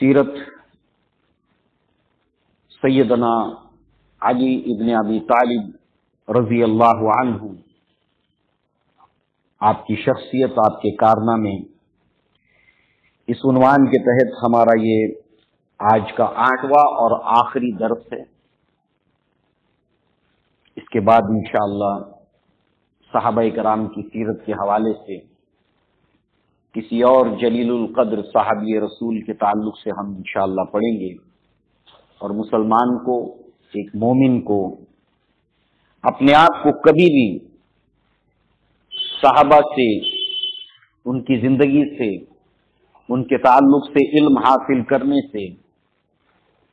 سیرت سیدنا علی ابن ابی طالب رضی اللہ عنہ، آپ کی شخصیت، آپ کے کارنامے، اس عنوان کے تحت ہمارا یہ آج کا 8واں اور آخری درس ہے۔ اس کے بعد انشاءاللہ صحابہ کرام کی سیرت کے حوالے سے کسی اور جلیل القدر صحابی رسول کے تعلق سے ہم انشاءاللہ پڑھیں گے، اور مسلمان کو، ایک مومن کو اپنے آپ کو کبھی بھی صحابہ سے، ان کی زندگی سے، ان کے تعلق سے علم حاصل کرنے سے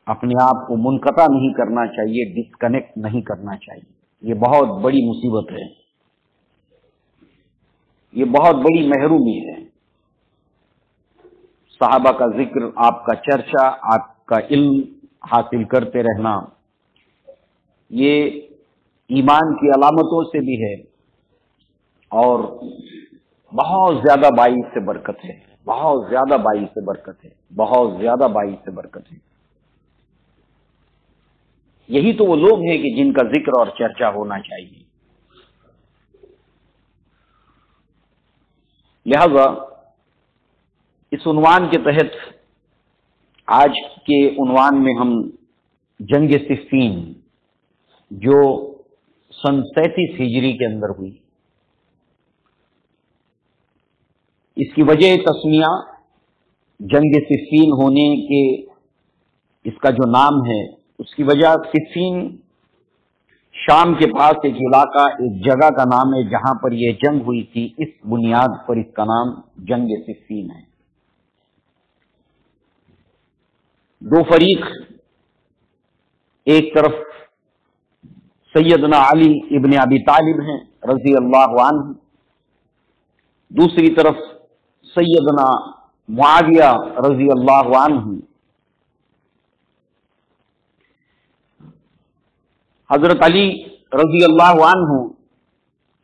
اپنے آپ کو منقطع نہیں کرنا چاہیے، ڈسکنیکٹ نہیں کرنا چاہیے۔ یہ بہت بڑی مصیبت ہے، یہ بہت بڑی محرومی ہے۔ صحابہ کا ذکر، آپ کا چرچا، آپ کا علم حاصل کرتے رہنا، یہ ایمان کی علامتوں سے بھی ہے اور بہت زیادہ باعث برکت ہے، بہت زیادہ باعث برکت ہے، بہت زیادہ باعث برکت ہے۔ یہی تو وہ لوگ ہیں کہ جن کا ذکر اور چرچا ہونا چاہیے۔ لہذا اس عنوان کے تحت آج کے عنوان میں ہم جنگ صفین، جو سن 37 ہجری کے اندر ہوئی، اس کی وجہ تسمیہ جنگ صفین ہونے کے، اس کا جو نام ہے اس کی وجہ صفین شام کے پاس ایک علاقہ، ایک جگہ کا نام ہے جہاں پر یہ جنگ ہوئی تھی، اس بنیاد پر اس کا نام جنگ صفین ہے۔ دو فریق، ایک طرف سیدنا علی ابن ابی طالب ہیں رضی اللہ عنہ، دوسری طرف سیدنا معاویہ رضی اللہ عنہ۔ حضرت علی رضی اللہ عنہ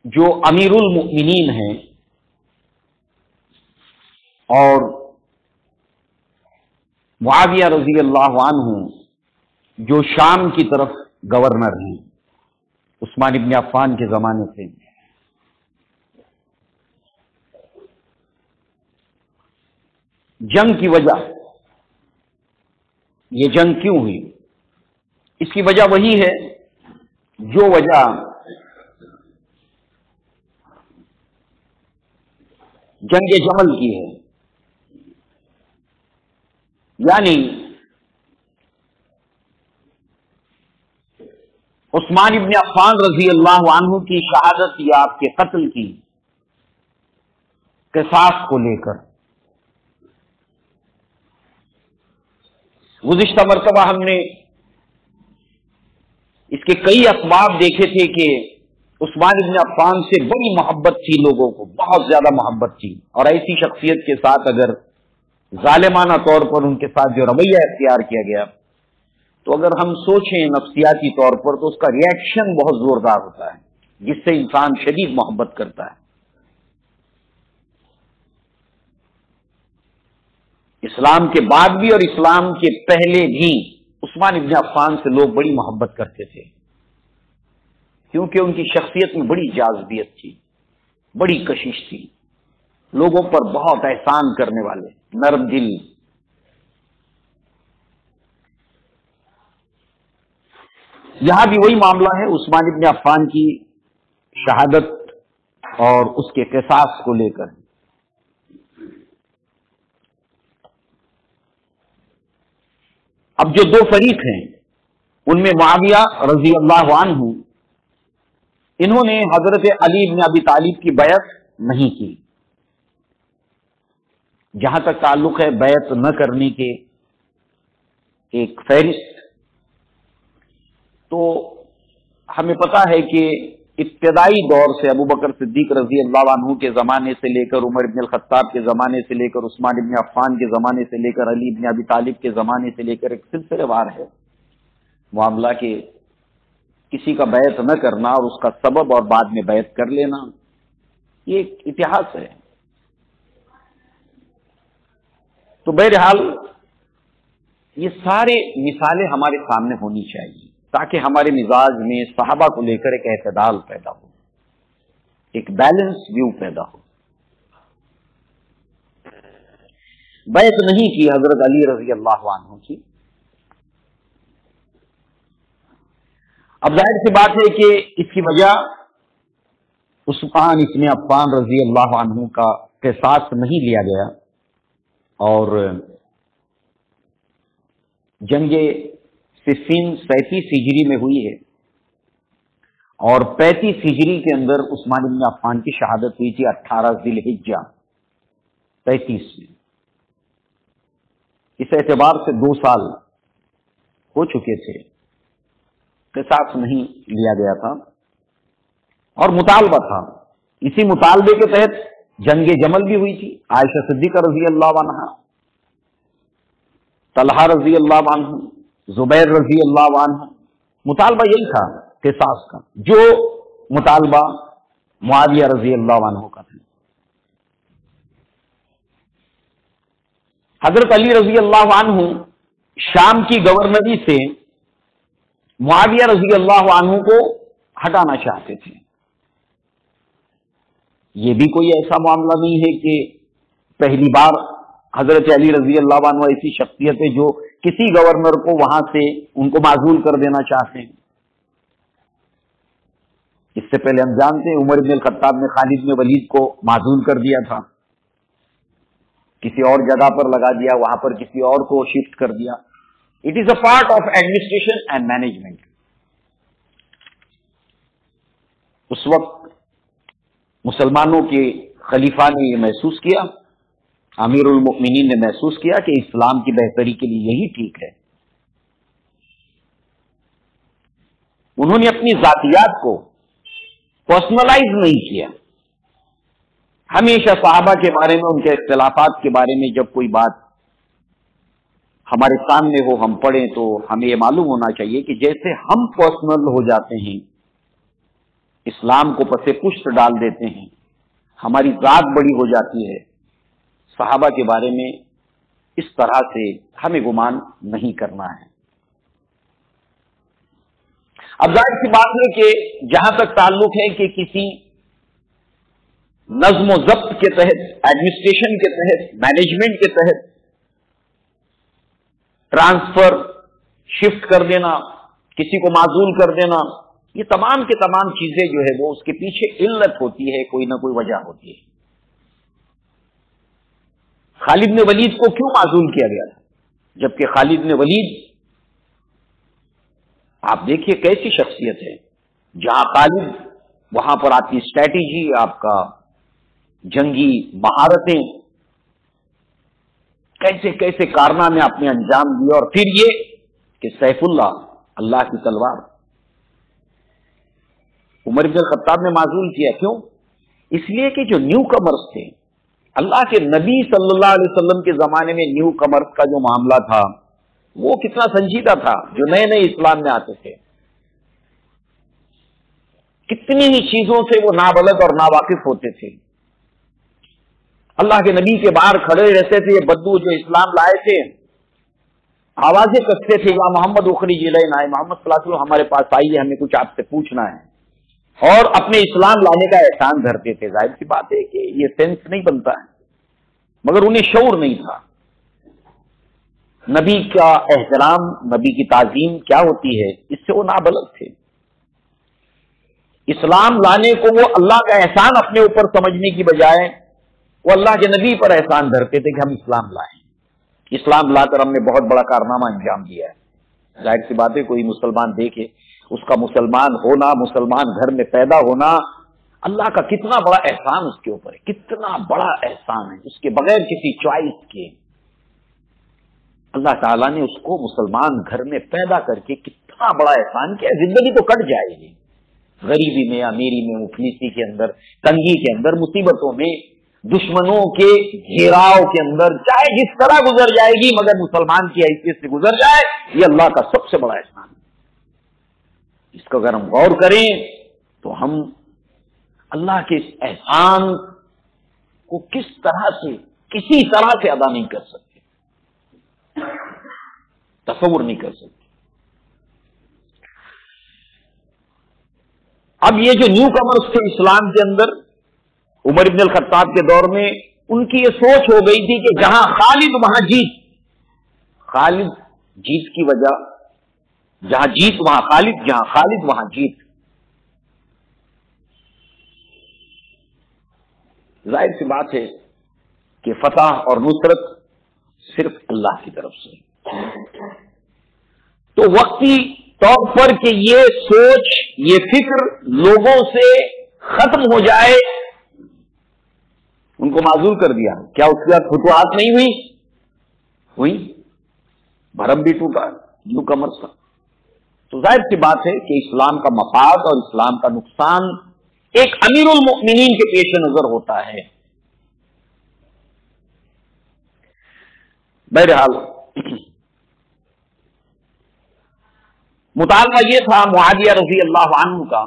جو امیر المؤمنین ہیں اور معاویہ رضی اللہ عنہ جو شام کی طرف گورنر ہیں عثمان ابن عفان کے زمانے سے۔ جنگ کی وجہ، یہ جنگ کیوں ہوئی؟ اس کی وجہ وہی ہے جو وجہ جنگ جمل کی ہے، یعنی عثمان ابن عفان رضی اللہ عنہ کی شہادت یا آپ کے قتل کی قصاص کو لے کر گزشتہ مرتبہ ہم نے اس کے کئی اسباب دیکھے تھے کہ عثمان ابن عفان سے بڑی محبت تھی، لوگوں کو بہت زیادہ محبت تھی، اور ایسی شخصیت کے ساتھ اگر ظالمانہ طور پر ان کے ساتھ جو رویہ اختیار کیا گیا، تو اگر ہم سوچیں نفسیاتی طور پر تو اس کا ری ایکشن بہت زوردار ہوتا ہے، جس سے انسان شدید محبت کرتا ہے۔ اسلام کے بعد بھی اور اسلام کے پہلے بھی عثمان ابن عفان سے لوگ بڑی محبت کرتے تھے، کیونکہ ان کی شخصیت میں بڑی جاذبیت تھی، بڑی کشش تھی، لوگوں پر بہت احسان کرنے والے، نرم دل۔ یہاں بھی وہی معاملہ ہے عثمان ابن عفان کی شہادت اور اس کے قصاص کو لے کر۔ اب جو دو فریق ہیں ان میں معاویہ رضی اللہ عنہ، انہوں نے حضرت علی بن ابی طالب کی بیعت نہیں کی۔ جہاں تک تعلق ہے بیعت نہ کرنے کے ایک فہرست، تو ہمیں پتا ہے کہ ابتدائی دور سے ابو بکر صدیق رضی اللہ عنہ کے زمانے سے لے کر عمر بن الخطاب کے زمانے سے لے کر عثمان بن عفان کے زمانے سے لے کر علی بن ابی طالب کے زمانے سے لے کر ایک سلسلے وار ہے معاملہ کہ کسی کا بیعت نہ کرنا اور اس کا سبب اور بعد میں بیعت کر لینا، یہ ایک اتہاس ہے۔ تو بہرحال یہ سارے مثالیں ہمارے سامنے ہونی چاہیے تاکہ ہمارے مزاج میں صحابہ کو لے کر ایک اعتدال پیدا ہو، ایک بیلنس ویو پیدا ہو۔ بیعت نہیں کی حضرت علی رضی اللہ عنہ کی۔ اب ظاہر سی بات ہے کہ اس کی وجہ عثمان ابن عفان رضی اللہ عنہ کا قصاص نہیں لیا گیا، اور جنگ صفین 37 ہجری میں ہوئی ہے، اور 35 ہجری کے اندر عثمان بن عفان کی شہادت ہوئی تھی 18 ذی الحجہ 35 میں۔ اس اعتبار سے 2 سال ہو چکے تھے، قصاص نہیں لیا گیا تھا، اور مطالبہ تھا۔ اسی مطالبے کے تحت جنگ جمل بھی ہوئی تھی، عائشہ صدیقہ رضی اللہ عنہا، طلحہ رضی اللہ عنہ، زبیر رضی اللہ عنہ، مطالبہ یہی تھا قصاص کا، جو مطالبہ معاویہ رضی اللہ عنہ کا تھا۔ حضرت علی رضی اللہ عنہ شام کی گورنری سے معاویہ رضی اللہ عنہ کو ہٹانا چاہتے تھے۔ یہ بھی کوئی ایسا معاملہ نہیں ہے کہ پہلی بار حضرت علی رضی اللہ عنہ ایسی شخصیت ہے جو کسی گورنر کو وہاں سے ان کو معزول کر دینا چاہتے ہیں۔ اس سے پہلے ہم جانتے ہیں عمر بن الخطاب نے خالد بن ولید کو معزول کر دیا تھا، کسی اور جگہ پر لگا دیا، وہاں پر کسی اور کو شفٹ کر دیا۔ It is a part of administration and management. اس وقت مسلمانوں کے خلیفہ نے یہ محسوس کیا، امیر المؤمنین نے محسوس کیا کہ اسلام کی بہتری کے لیے یہی ٹھیک ہے۔ انہوں نے اپنی ذاتیات کو پرسنلائز نہیں کیا۔ ہمیشہ صحابہ کے بارے میں، ان کے اختلافات کے بارے میں جب کوئی بات ہمارے سامنے ہو، ہم پڑھیں تو ہمیں یہ معلوم ہونا چاہیے کہ جیسے ہم پرسنل ہو جاتے ہیں، اسلام کو پس پشت ڈال دیتے ہیں، ہماری ذات بڑی ہو جاتی ہے، صحابہ کے بارے میں اس طرح سے ہمیں گمان نہیں کرنا ہے۔ اب ظاہر سی بات ہے کہ جہاں تک تعلق ہے کہ کسی نظم و ضبط کے تحت، ایڈمنسٹریشن کے تحت، مینجمنٹ کے تحت ٹرانسفر، شفٹ کر دینا، کسی کو معزول کر دینا، یہ تمام کے تمام چیزیں جو ہے وہ اس کے پیچھے علت ہوتی ہے، کوئی نہ کوئی وجہ ہوتی ہے۔ خالد بن ولید کو کیوں معزول کیا گیا تھا؟ جبکہ خالد بن ولید آپ دیکھیے کیسی شخصیت ہے، جہاں خالد وہاں پر آپ کی اسٹریٹجی، آپ کا جنگی مہارتیں، کیسے کیسے کارنامے آپ نے انجام دیے، اور پھر یہ کہ سیف اللہ کی تلوار عمر بن الخطاب نے معزول کیا۔ کیوں؟ اس لیے کہ جو نیو کمرز تھے، اللہ کے نبی صلی اللہ علیہ وسلم کے زمانے میں نیو کمرز کا جو معاملہ تھا وہ کتنا سنجیدہ تھا، جو نئے نئے اسلام میں آتے تھے، کتنی ہی چیزوں سے وہ نابلد اور ناواقف ہوتے تھے۔ اللہ کے نبی کے باہر کھڑے رہتے تھے، یہ بدو جو اسلام لائے تھے آوازیں کستے تھے، یا محمد اخرج الینا، محمد صلی اللہ علیہ وسلم ہمارے پاس آئیے، ہمیں کچھ آپ سے پوچھنا ہے، اور اپنے اسلام لانے کا احسان دھرتے تھے۔ ظاہر سی بات ہے کہ یہ سینس نہیں بنتا ہے، مگر انہیں شعور نہیں تھا نبی کا احترام، نبی کی تعظیم کیا ہوتی ہے، اس سے وہ نابلد تھے۔ اسلام لانے کو وہ اللہ کا احسان اپنے اوپر سمجھنے کی بجائے وہ اللہ کے نبی پر احسان دھرتے تھے کہ ہم اسلام لائیں، اسلام لا کر ہم نے بہت بڑا کارنامہ انجام دیا ہے۔ ظاہر سی بات ہے کوئی مسلمان دیکھے اس کا مسلمان ہونا، مسلمان گھر میں پیدا ہونا، اللہ کا کتنا بڑا احسان اس کے اوپر ہے، کتنا بڑا احسان ہے، اس کے بغیر کسی چوائس کے اللہ تعالیٰ نے اس کو مسلمان گھر میں پیدا کر کے کتنا بڑا احسان کیا۔ زندگی تو کٹ جائے گی، غریبی میں، امیری میں، مفلسی کے اندر، تنگی کے اندر، مصیبتوں میں، دشمنوں کے گھیراؤ کے اندر، چاہے جس طرح گزر جائے گی، مگر مسلمان کی حیثیت سے گزر جائے، یہ اللہ کا سب سے بڑا احسان ہے۔ اس کو اگر ہم غور کریں تو ہم اللہ کے اس احسان کو کس طرح سے، کسی طرح سے ادا نہیں کر سکتے۔ تصور نہیں کر سکتے۔ اب یہ جو نیو کمرز تھے اسلام کے اندر، عمر ابن الخطاب کے دور میں ان کی یہ سوچ ہو گئی تھی کہ جہاں خالد وہاں جیت، خالد جیت کی وجہ، جہاں جیت وہاں خالد، جہاں خالد وہاں جیت۔ ظاہر سی بات ہے کہ فتح اور نصرت صرف اللہ کی طرف سے۔ تو وقتی طور پر کہ یہ سوچ، یہ فکر لوگوں سے ختم ہو جائے، ان کو معذور کر دیا۔ کیا اس کے بعد فتوحات نہیں ہوئی؟ ہوئی، بھرم بھی ٹوٹا نیو کمرز کا۔ تو ظاہر سی بات ہے کہ اسلام کا مفاد اور اسلام کا نقصان ایک امیر المؤمنین کے پیش نظر ہوتا ہے۔ بہرحال مطالبہ یہ تھا معاویہ رضی اللہ عنہ کا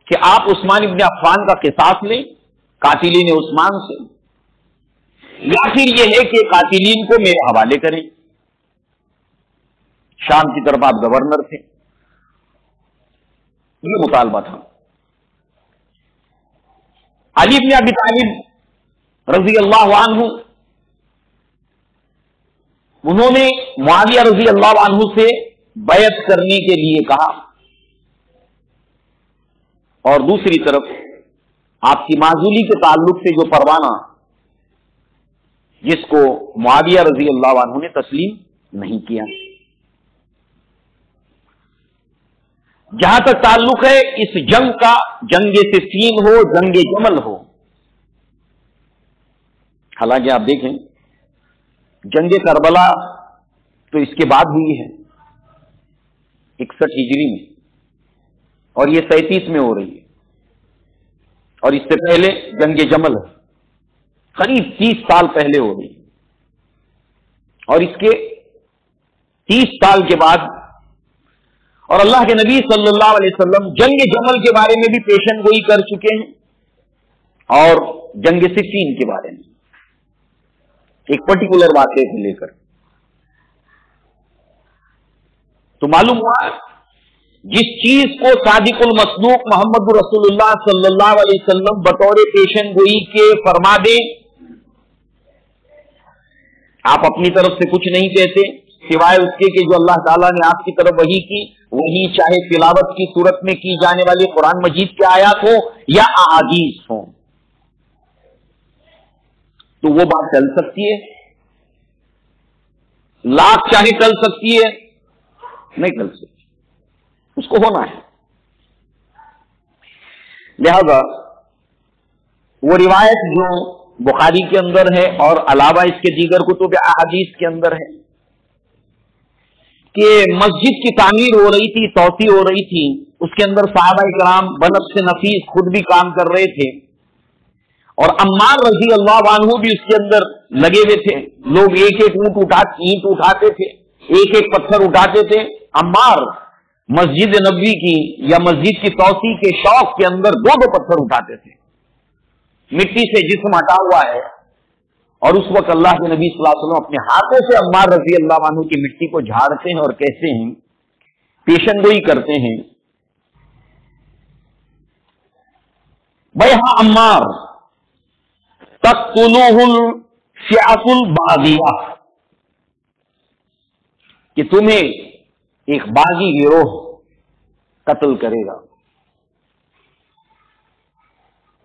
کہ آپ عثمان ابن عفان کا قصاص لیں قاتلین عثمان سے، یا پھر یہ ہے کہ قاتلین کو میرے حوالے کریں۔ شام کی طرف آپ گورنر تھے، یہ مطالبہ تھا۔ علی بن ابی طالب رضی اللہ عنہ، انہوں نے معاویہ رضی اللہ عنہ سے بیعت کرنے کے لیے کہا، اور دوسری طرف آپ کی معزولی کے تعلق سے جو پروانہ جس کو معاویہ رضی اللہ عنہ نے تسلیم نہیں کیا۔ جہاں تک تعلق ہے اس جنگ کا، جنگ صفین ہو، جنگ جمل ہو، حالانکہ آپ دیکھیں جنگ کربلا تو اس کے بعد ہوئی ہے 61 ہجری میں، اور یہ 37 میں ہو رہی ہے، اور اس سے پہلے جنگ جمل ہے، قریب 30 سال پہلے ہو رہی ہے، اور اس کے 30 سال کے بعد، اور اللہ کے نبی صلی اللہ علیہ وسلم جنگ جمل کے بارے میں بھی پیشن گوئی کر چکے ہیں، اور جنگ صفین کے بارے میں ایک پرٹیکولر واقعے کو لے کر۔ تو معلوم ہوا جس چیز کو صادق المصدوق محمد رسول اللہ صلی اللہ علیہ وسلم بطور پیشن گوئی کے فرما دیں، آپ اپنی طرف سے کچھ نہیں کہتے سوائے اس کے کہ جو اللہ تعالیٰ نے آپ کی طرف وحی کی، وہی چاہے تلاوت کی صورت میں کی جانے والی قرآن مجید کے آیات ہوں یا احادیث ہوں، تو وہ بات چل سکتی ہے، لاکھ چاہے چل سکتی ہے، نہیں چل سکتی، اس کو ہونا ہے۔ لہذا وہ روایت جو بخاری کے اندر ہے اور علاوہ اس کے دیگر کتب احادیث کے اندر ہے کہ مسجد کی تعمیر ہو رہی تھی، توسیع ہو رہی تھی، اس کے اندر صحابہ کرام بنفس نفیس خود بھی کام کر رہے تھے، اور عمار رضی اللہ عنہ بھی اس کے اندر لگے ہوئے تھے۔ لوگ ایک ایک اینٹ اٹھاتے تھے، ایک ایک پتھر اٹھاتے تھے۔ عمار مسجد نبوی کی یا مسجد کی توسیع کے شوق کے اندر 2 پتھر اٹھاتے تھے۔ مٹی سے جسم ہٹا ہوا ہے، اور اس وقت اللہ کے نبی صلی اللہ علیہ وسلم اپنے ہاتھوں سے عمار رضی اللہ عنہ کی مٹی کو جھاڑتے ہیں اور کہتے ہیں، پیشن گوئی کرتے ہیں، بھائی ہاں عمار تقتلوہ الفئۃ الباغیہ، کہ تمہیں ایک باغی گروہ قتل کرے گا۔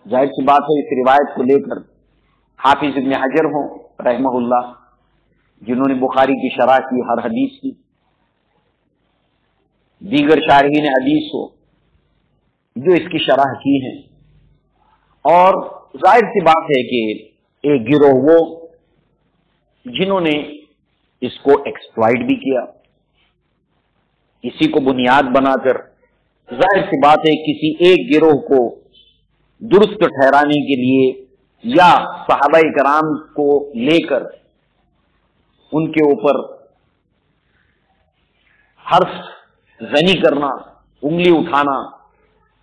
ظاہر سی بات ہے اس روایت کو لے کر حافظ ابن حجر ہوں رحمہ اللہ، جنہوں نے بخاری کی شرح کی ہر حدیث کی، دیگر شارحین حدیث ہو جو اس کی شرح کی ہیں، اور ظاہر سی بات ہے کہ ایک گروہ وہ جنہوں نے اس کو ایکسپلائٹ بھی کیا، اسی کو بنیاد بنا کر ظاہر سی بات ہے کسی ایک گروہ کو درست ٹھہرانے کے لیے یا صحابہ کرام کو لے کر ان کے اوپر حرف زنی کرنا، انگلی اٹھانا،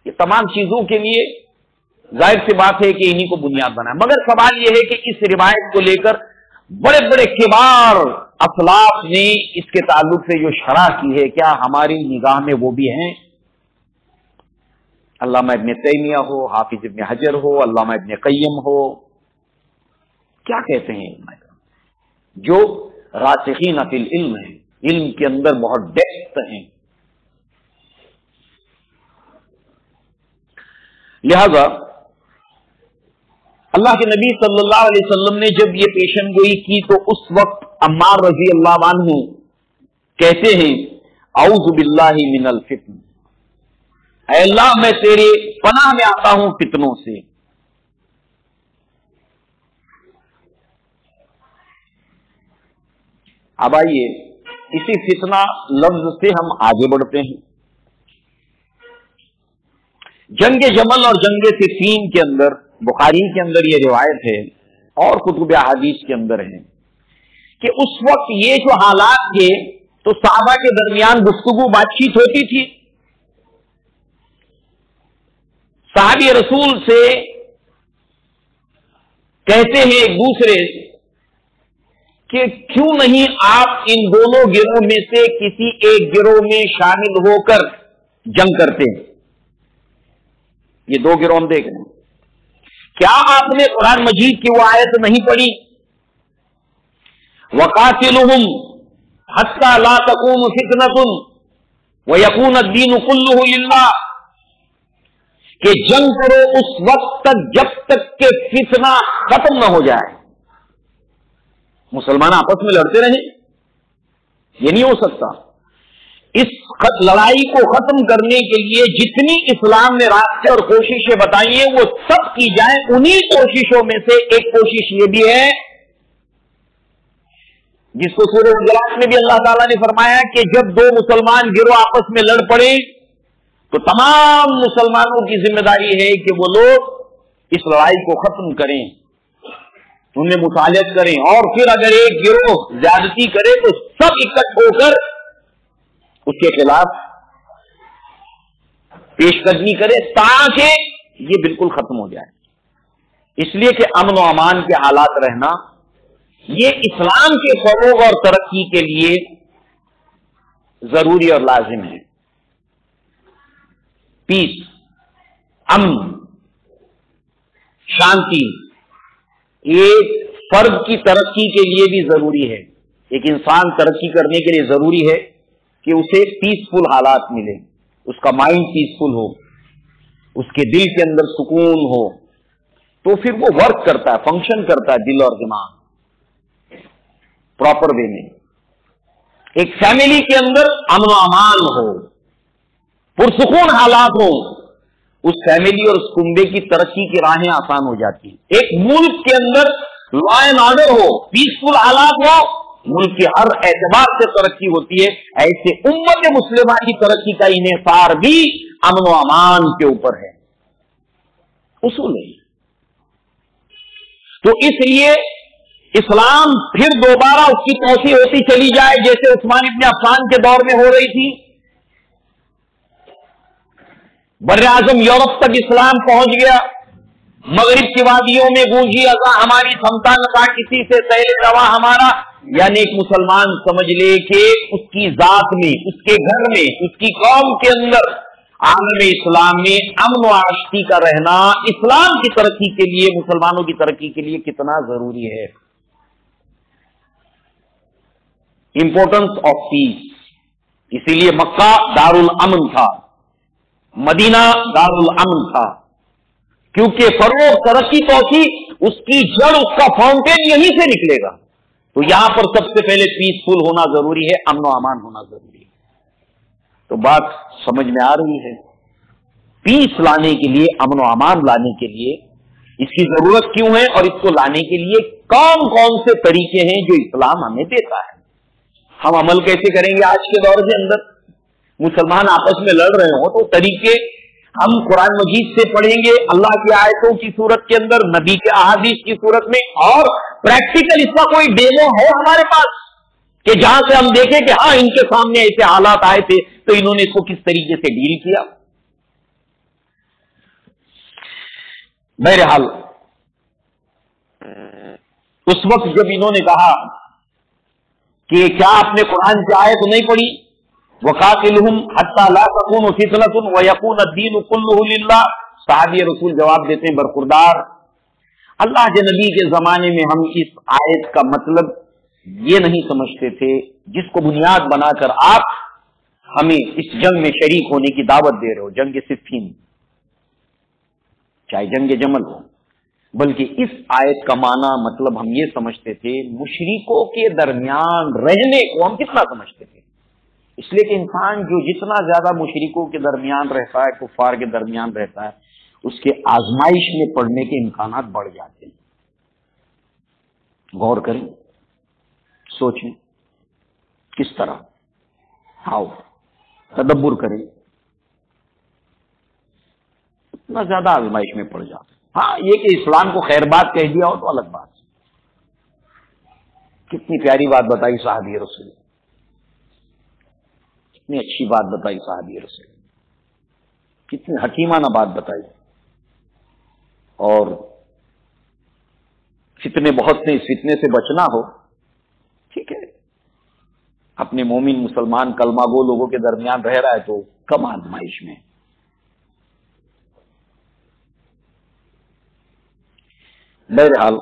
یہ تمام چیزوں کے لیے ظاہر سی بات ہے کہ انہی کو بنیاد بنا۔ مگر سوال یہ ہے کہ اس روایت کو لے کر بڑے بڑے کبار اسلاف نے اس کے تعلق سے جو شرح کی ہے کیا ہماری نگاہ میں وہ بھی ہیں؟ علامہ ابن تیمیہ ہو، حافظ ابن حجر ہو، علامہ ابن قیم ہو، کیا کہتے ہیں جو راسخین فی العلم ہیں، علم کے اندر بہت ڈیپتھ ہیں. لہذا اللہ کے نبی صلی اللہ علیہ وسلم نے جب یہ پیشن گوئی کی تو اس وقت عمار رضی اللہ عنہ کہتے ہیں اعوذ باللہ من الفتن، اے اللہ میں تیرے پناہ میں آتا ہوں فتنوں سے. اب آئیے اسی فتنہ لفظ سے ہم آگے بڑھتے ہیں. جنگ جمل اور جنگ صفین کے اندر بخاری کے اندر یہ روایت ہے اور کتب احادیث کے اندر ہے کہ اس وقت یہ جو حالات تھے تو صحابہ کے درمیان گفتگو بات چیت ہوتی تھی. صحابی رسول سے کہتے ہیں ایک دوسرے کہ کیوں نہیں آپ ان دونوں گروہ میں سے کسی ایک گروہ میں شامل ہو کر جنگ کرتے ہیں. یہ دو گروہ ہم دیکھ رہے ہیں. کیا آپ نے قرآن مجید کی وہ آیت نہیں پڑھی وَقَاتِلُهُمْ حَتَّى لَا تَكُونَ فِتْنَةٌ وَيَكُونَ الدِّينُ كُلُّهُ لِلَّهِ کہ جنگ کرو اس وقت تک جب تک کہ فتنہ ختم نہ ہو جائے. مسلمان آپس میں لڑتے رہیں، یہ نہیں ہو سکتا. اس لڑائی کو ختم کرنے کے لیے جتنی اسلام نے راستے اور کوششیں بتائی ہیں وہ سب کی جائیں. انہی کوششوں میں سے ایک کوشش یہ بھی ہے جس کو سورہ حجرات میں بھی اللہ تعالیٰ نے فرمایا کہ جب دو مسلمان گروہ آپس میں لڑ پڑے تو تمام مسلمانوں کی ذمہ داری ہے کہ وہ لوگ اس لڑائی کو ختم کریں، انہیں مصالحت کریں، اور پھر اگر ایک گروہ زیادتی کرے تو سب اکٹھ ہو کر اس کے خلاف پیش قدمی کرے تاکہ یہ بالکل ختم ہو جائے. اس لیے کہ امن و امان کے حالات رہنا یہ اسلام کے فروغ اور ترقی کے لیے ضروری اور لازم ہے. پیس، امن، شانتی ایک فرد کی ترقی کے لیے بھی ضروری ہے. ایک انسان ترقی کرنے کے لیے ضروری ہے کہ اسے پیسفل حالات ملے، اس کا مائنڈ پیسفل ہو، اس کے دل کے اندر سکون ہو، تو پھر وہ ورک کرتا ہے، فنکشن کرتا ہے دل اور دماغ پراپر وے میں. ایک فیملی کے اندر امن و امان ہو، پرسکون حالات ہوں، اس فیملی اور اس کنبے کی ترقی کی راہیں آسان ہو جاتی ہیں. ایک ملک کے اندر لا اینڈ آرڈر ہو، پیسفل حالات ہو، ملک کے ہر اعتبار سے ترقی ہوتی ہے. ایسے امت مسلمہ کی ترقی کا انحصار بھی امن و امان کے اوپر ہے. اصول ہے. تو اس لیے اسلام پھر دوبارہ اس کی توسیع ہوتی چلی جائے جیسے عثمان ابن عفان کے دور میں ہو رہی تھی. بر اعظم یورپ تک اسلام پہنچ گیا. مغرب کی وادیوں میں گونجی ازاں ہماری تھمتا نہ تھا کسی سے سیل روا ہمارا. یعنی ایک مسلمان سمجھ لے کہ اس کی ذات میں، اس کے گھر میں، اس کی قوم کے اندر عالم اسلام میں امن و آشتی کا رہنا اسلام کی ترقی کے لیے، مسلمانوں کی ترقی کے لیے کتنا ضروری ہے. Importance of peace. اسی لیے مکہ دار الامن تھا، مدینہ دار الامن تھا، کیونکہ فروغ، ترقی، توسیع اس کی جڑ، اس کا فاؤنٹین یہیں سے نکلے گا. تو یہاں پر سب سے پہلے پیسفل ہونا ضروری ہے، امن و امان ہونا ضروری ہے. تو بات سمجھ میں آ رہی ہے. پیس لانے کے لیے، امن و امان لانے کے لیے اس کی ضرورت کیوں ہے، اور اس کو لانے کے لیے کون کون سے طریقے ہیں جو اسلام ہمیں دیتا ہے. ہم عمل کیسے کریں گے؟ آج کے دور کے اندر مسلمان آپس میں لڑ رہے ہوں تو طریقے ہم قرآن مجید سے پڑھیں گے، اللہ کی آیتوں کی صورت کے اندر، نبی کے احادیث کی صورت میں، اور پریکٹیکل اس کا کوئی ڈیمو ہے ہمارے پاس کہ جہاں سے ہم دیکھیں کہ ہاں ان کے سامنے ایسے حالات آئے تھے تو انہوں نے اس کو کس طریقے سے ڈیل کیا. بہرحال اس وقت جب انہوں نے کہا کہ کیا آپ نے قرآن کی آیت نہیں پڑھی؟ وقاتلہم حتی لا تکون فتنۃ ویکون الدین کلہ للہ. صحابی رسول جواب دیتے ہیں برخوردار، اللہ کے نبی کے زمانے میں ہم اس آیت کا مطلب یہ نہیں سمجھتے تھے جس کو بنیاد بنا کر آپ ہمیں اس جنگ میں شریک ہونے کی دعوت دے رہے ہو، جنگ صفین چاہے جنگ جمل ہو، بلکہ اس آیت کا معنی مطلب ہم یہ سمجھتے تھے مشرکوں کے درمیان رہنے کو ہم کتنا سمجھتے تھے. اس لیے کہ انسان جو جتنا زیادہ مشرکوں کے درمیان رہتا ہے، کفار کے درمیان رہتا ہے، اس کے آزمائش میں پڑنے کے امکانات بڑھ جاتے ہیں. غور کریں، سوچیں کس طرح، آؤ تدبر کریں، اتنا زیادہ آزمائش میں پڑ جاتے ہیں. ہاں یہ کہ اسلام کو خیر بات کہہ دیا ہو تو الگ بات. کتنی پیاری بات بتائی صحابی رسول، کتنی اچھی بات بتائی صحابی رسول، کتنی حکیمانہ بات بتائی. اور فتنے بہت سے، اس فتنے سے بچنا ہو ٹھیک ہے، اپنے مومن مسلمان کلمہ گو لوگوں کے درمیان رہ رہا ہے تو کم آزمائش میں. بہرحال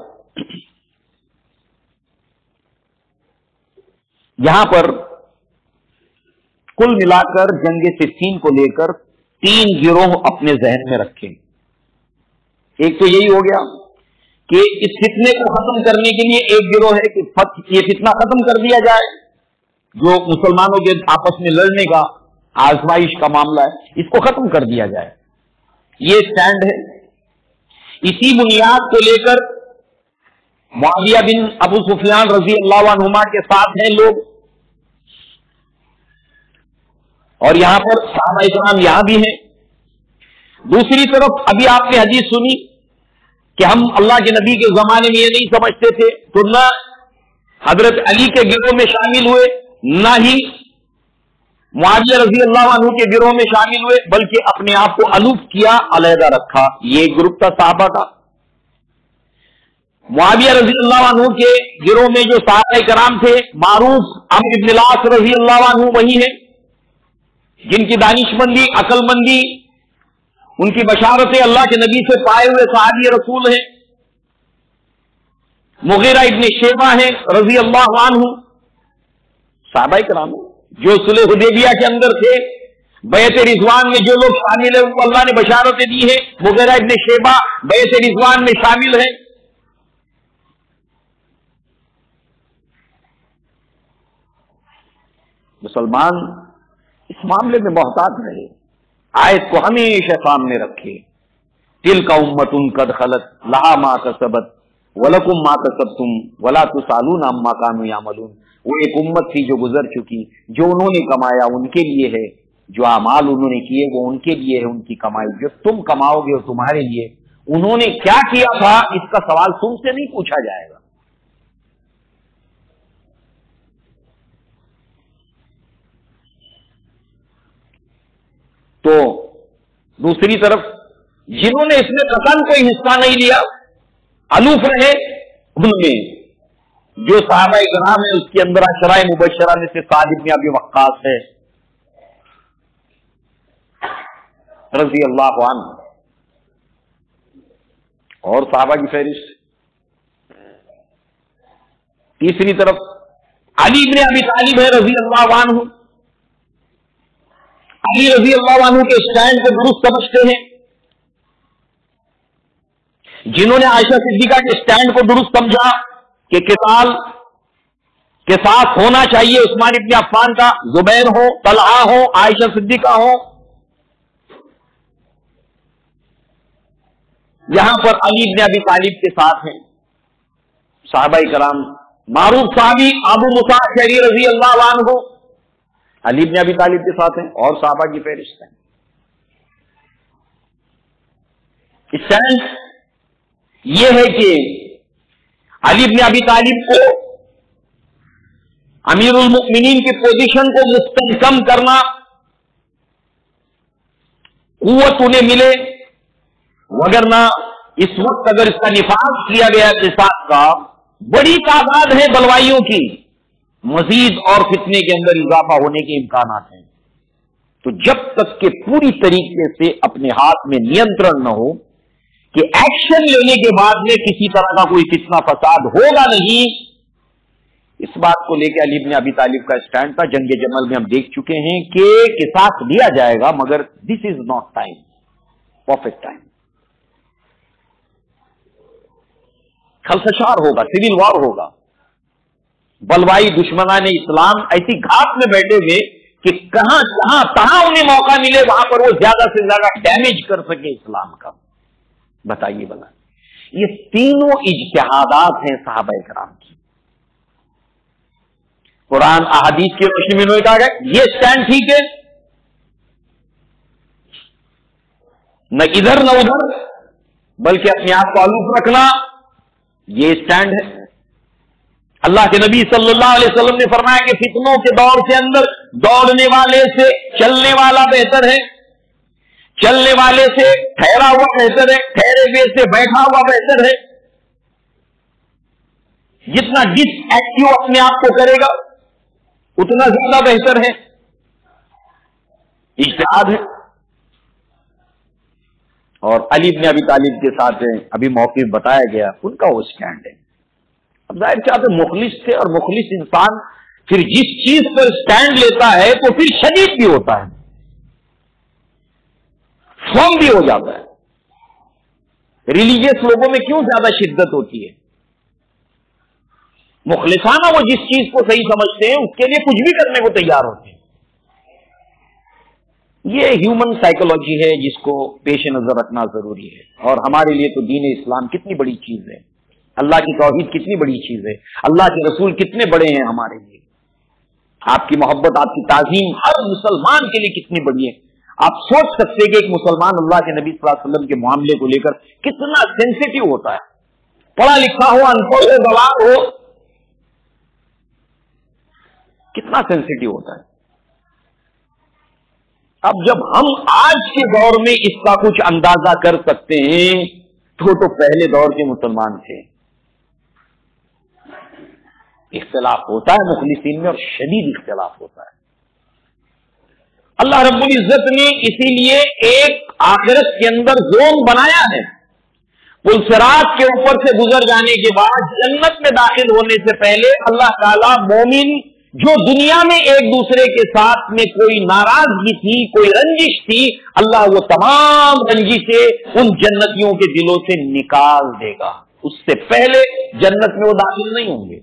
یہاں پر کل ملا کر جنگ صفین کو لے کر 3 گروہ اپنے ذہن میں رکھیں. ایک تو یہی ہو گیا کہ اس فتنے کو ختم کرنے کے لیے ایک گروہ ہے کہ یہ فتنہ ختم کر دیا جائے، جو مسلمانوں کے آپس میں لڑنے کا آزمائش کا معاملہ ہے اس کو ختم کر دیا جائے، یہ سٹینڈ ہے. اسی بنیاد کو لے کر معاویہ بن ابو سفیان رضی اللہ عنہما کے ساتھ ہیں لوگ، اور یہاں پر صحابہ کرام یہاں بھی ہیں. دوسری طرف ابھی آپ نے حدیث سنی کہ ہم اللہ کے نبی کے زمانے میں یہ نہیں سمجھتے تھے، تو نہ حضرت علی کے گروہ میں شامل ہوئے، نہ ہی معاویہ رضی اللہ عنہ کے گروہ میں شامل ہوئے، بلکہ اپنے آپ کو الوف کیا، علیحدہ رکھا. یہ ایک گروپ تھا صحابہ کا. معاویہ رضی اللہ عنہ کے گروہ میں جو صحابہ کرام تھے معروف عمرو بن العاص رضی اللہ عنہ وہی ہیں جن کی دانش مندی، عقل مندی، ان کی بشارتیں اللہ کے نبی سے پائے ہوئے صحابی رسول ہیں. مغیرہ ابن شیبہ ہیں رضی اللہ عنہ، صحابہ کرام جو صلح حدیبیہ کے اندر تھے، بیعت رضوان میں جو لوگ شامل ہیں ان کو اللہ نے بشارتیں دی ہیں. مغیرہ ابن شیبہ بیعت رضوان میں شامل ہیں. مسلمان اس معاملے میں محتاط رہے، آیت کو ہمیشہ سامنے رکھے. تلک امۃ قد خلت لہا ما کسبت ولکم ما کسبتم ولا تسالون عما کانوا یعملون. وہ ایک امت تھی جو گزر چکی، جو انہوں نے کمایا ان کے لیے ہے، جو اعمال انہوں نے کیے وہ ان کے لیے ہے، ان کی کمائی جو تم کماؤ گے وہ تمہارے لیے. انہوں نے کیا کیا تھا اس کا سوال تم سے نہیں پوچھا جائے گا. تو دوسری طرف جنہوں نے اس میں قطعاً کوئی حصہ نہیں لیا، الوف رہے، ان میں جو صحابہ کرام ہے اس کے اندر عشرہ مبشرہ میں سے سعد بن ابی وقاص ہے رضی اللہ عنہ، اور صحابہ کی فہرست. تیسری طرف علی بن ابی طالب ہے رضی اللہ عنہ. علی رضی اللہ عنہ کے اسٹینڈ کو درست سمجھتے ہیں، جنہوں نے عائشہ صدیقہ کے اسٹینڈ کو درست سمجھا کہ قتال کے ساتھ ہونا چاہیے عثمان ابن عفان کا، زبیر ہو، طلحہ ہو، عائشہ صدیقہ ہو. یہاں پر علی بن ابی طالب کے ساتھ ہیں صحابہ کرام. معروف صحابی ابو موسیٰ اشعری رضی اللہ عنہ علی بن ابی طالب کے ساتھ ہیں، اور صحابہ کی فہرست ہیں. اسٹینڈ یہ ہے کہ علی بن ابی طالب کو امیر المؤمنین کی پوزیشن کو مستحکم کرنا، قوت انہیں ملے، وگرنہ اس وقت اگر اس کا نفاذ کیا گیا قصاص کا، بڑی تعداد ہے بلوائیوں کی، مزید اور فتنے کے اندر اضافہ ہونے کے امکانات ہیں. تو جب تک کہ پوری طریقے سے اپنے ہاتھ میں نینترن نہ ہو کہ ایکشن لینے کے بعد میں کسی طرح کا کوئی فتنہ فساد ہوگا نہیں، اس بات کو لے کے علی بن ابی طالب کا اسٹینڈ تھا. جنگ جمل میں ہم دیکھ چکے ہیں کہ قصاص لیا جائے گا، مگر this is not time, perfect time. خلفشار ہوگا، سول وار ہوگا. بلوائی دشمنان اسلام ایسی گھاٹ میں بیٹھے ہوئے کہ کہاں انہیں موقع ملے وہاں پر وہ زیادہ سے زیادہ ڈیمیج کر سکے اسلام کا. بتائیے بلا، یہ تینوں اجتہادات ہیں صحابہ کرام کی. قرآن احادیث کی روشنی میں انہوں نے کہا کہ یہ اسٹینڈ ٹھیک ہے، نہ ادھر نہ ادھر، بلکہ اپنے آپ کو الوف رکھنا، یہ اسٹینڈ ہے. اللہ کے نبی صلی اللہ علیہ وسلم نے فرمایا کہ فتنوں کے دور کے اندر دوڑنے والے سے چلنے والا بہتر ہے، چلنے والے سے ٹھہرا ہوا بہتر ہے، ٹھہرے ہوئے سے بیٹھا ہوا بہتر ہے. جتنا ڈس ایکٹیو اپنے آپ کو کرے گا اتنا زیادہ بہتر ہے. اجتہاد ہے. اور علی بن ابی طالب کے ساتھ ابھی موقف بتایا گیا، ان کا وہ اسٹینڈ ہے. اب ظاہر چاہتے مخلص تھے، اور مخلص انسان پھر جس چیز پر اسٹینڈ لیتا ہے تو پھر شدید بھی ہوتا ہے، فرم بھی ہو جاتا ہے. ریلیجیس لوگوں میں کیوں زیادہ شدت ہوتی ہے؟ مخلصانہ وہ جس چیز کو صحیح سمجھتے ہیں اس کے لیے کچھ بھی کرنے کو تیار ہوتے ہیں. یہ ہیومن سائیکولوجی ہے جس کو پیش نظر رکھنا ضروری ہے. اور ہمارے لیے تو دین اسلام کتنی بڑی چیز ہے، اللہ کی توحید کتنی بڑی چیز ہے، اللہ کے رسول کتنے بڑے ہیں ہمارے لیے. آپ کی محبت، آپ کی تعظیم ہر مسلمان کے لیے کتنی بڑی ہے. آپ سوچ سکتے ہیں کہ ایک مسلمان اللہ کے نبی صلی اللہ علیہ وسلم کے معاملے کو لے کر کتنا سینسیٹیو ہوتا ہے. پڑھا لکھا ہو، ان پڑھ ہو، گواہ ہو، کتنا سینسیٹیو ہوتا ہے. اب جب ہم آج کے دور میں اس کا کچھ اندازہ کر سکتے ہیں تو پہلے دور کے مسلمان تھے. اختلاف ہوتا ہے مخلصین میں، اور شدید اختلاف ہوتا ہے. اللہ رب العزت نے اسی لیے ایک آخرت کے اندر زون بنایا ہے. پل صراط کے اوپر سے گزر جانے کے بعد جنت میں داخل ہونے سے پہلے اللہ تعالیٰ مومن جو دنیا میں ایک دوسرے کے ساتھ میں کوئی ناراضگی تھی، کوئی رنجش تھی، اللہ وہ تمام رنجشیں ان جنتیوں کے دلوں سے نکال دے گا. اس سے پہلے جنت میں وہ داخل نہیں ہوں گے.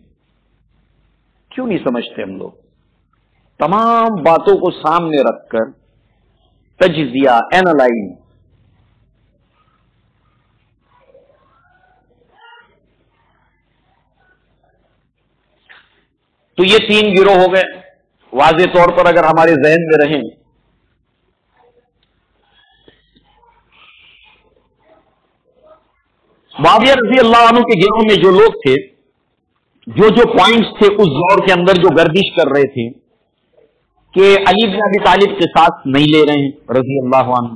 کیوں نہیں سمجھتے ہم لوگ؟ تمام باتوں کو سامنے رکھ کر تجزیہ، اینالائز، تو یہ تین گروہ ہو گئے. واضح طور پر اگر ہمارے ذہن میں رہیں، معاویہ رضی اللہ عنہ کے گروہ میں جو لوگ تھے، جو پوائنٹس تھے اس دور کے اندر جو گردش کر رہے تھے کہ علی بن ابی طالب کے ساتھ نہیں لے رہے ہیں رضی اللہ عنہ.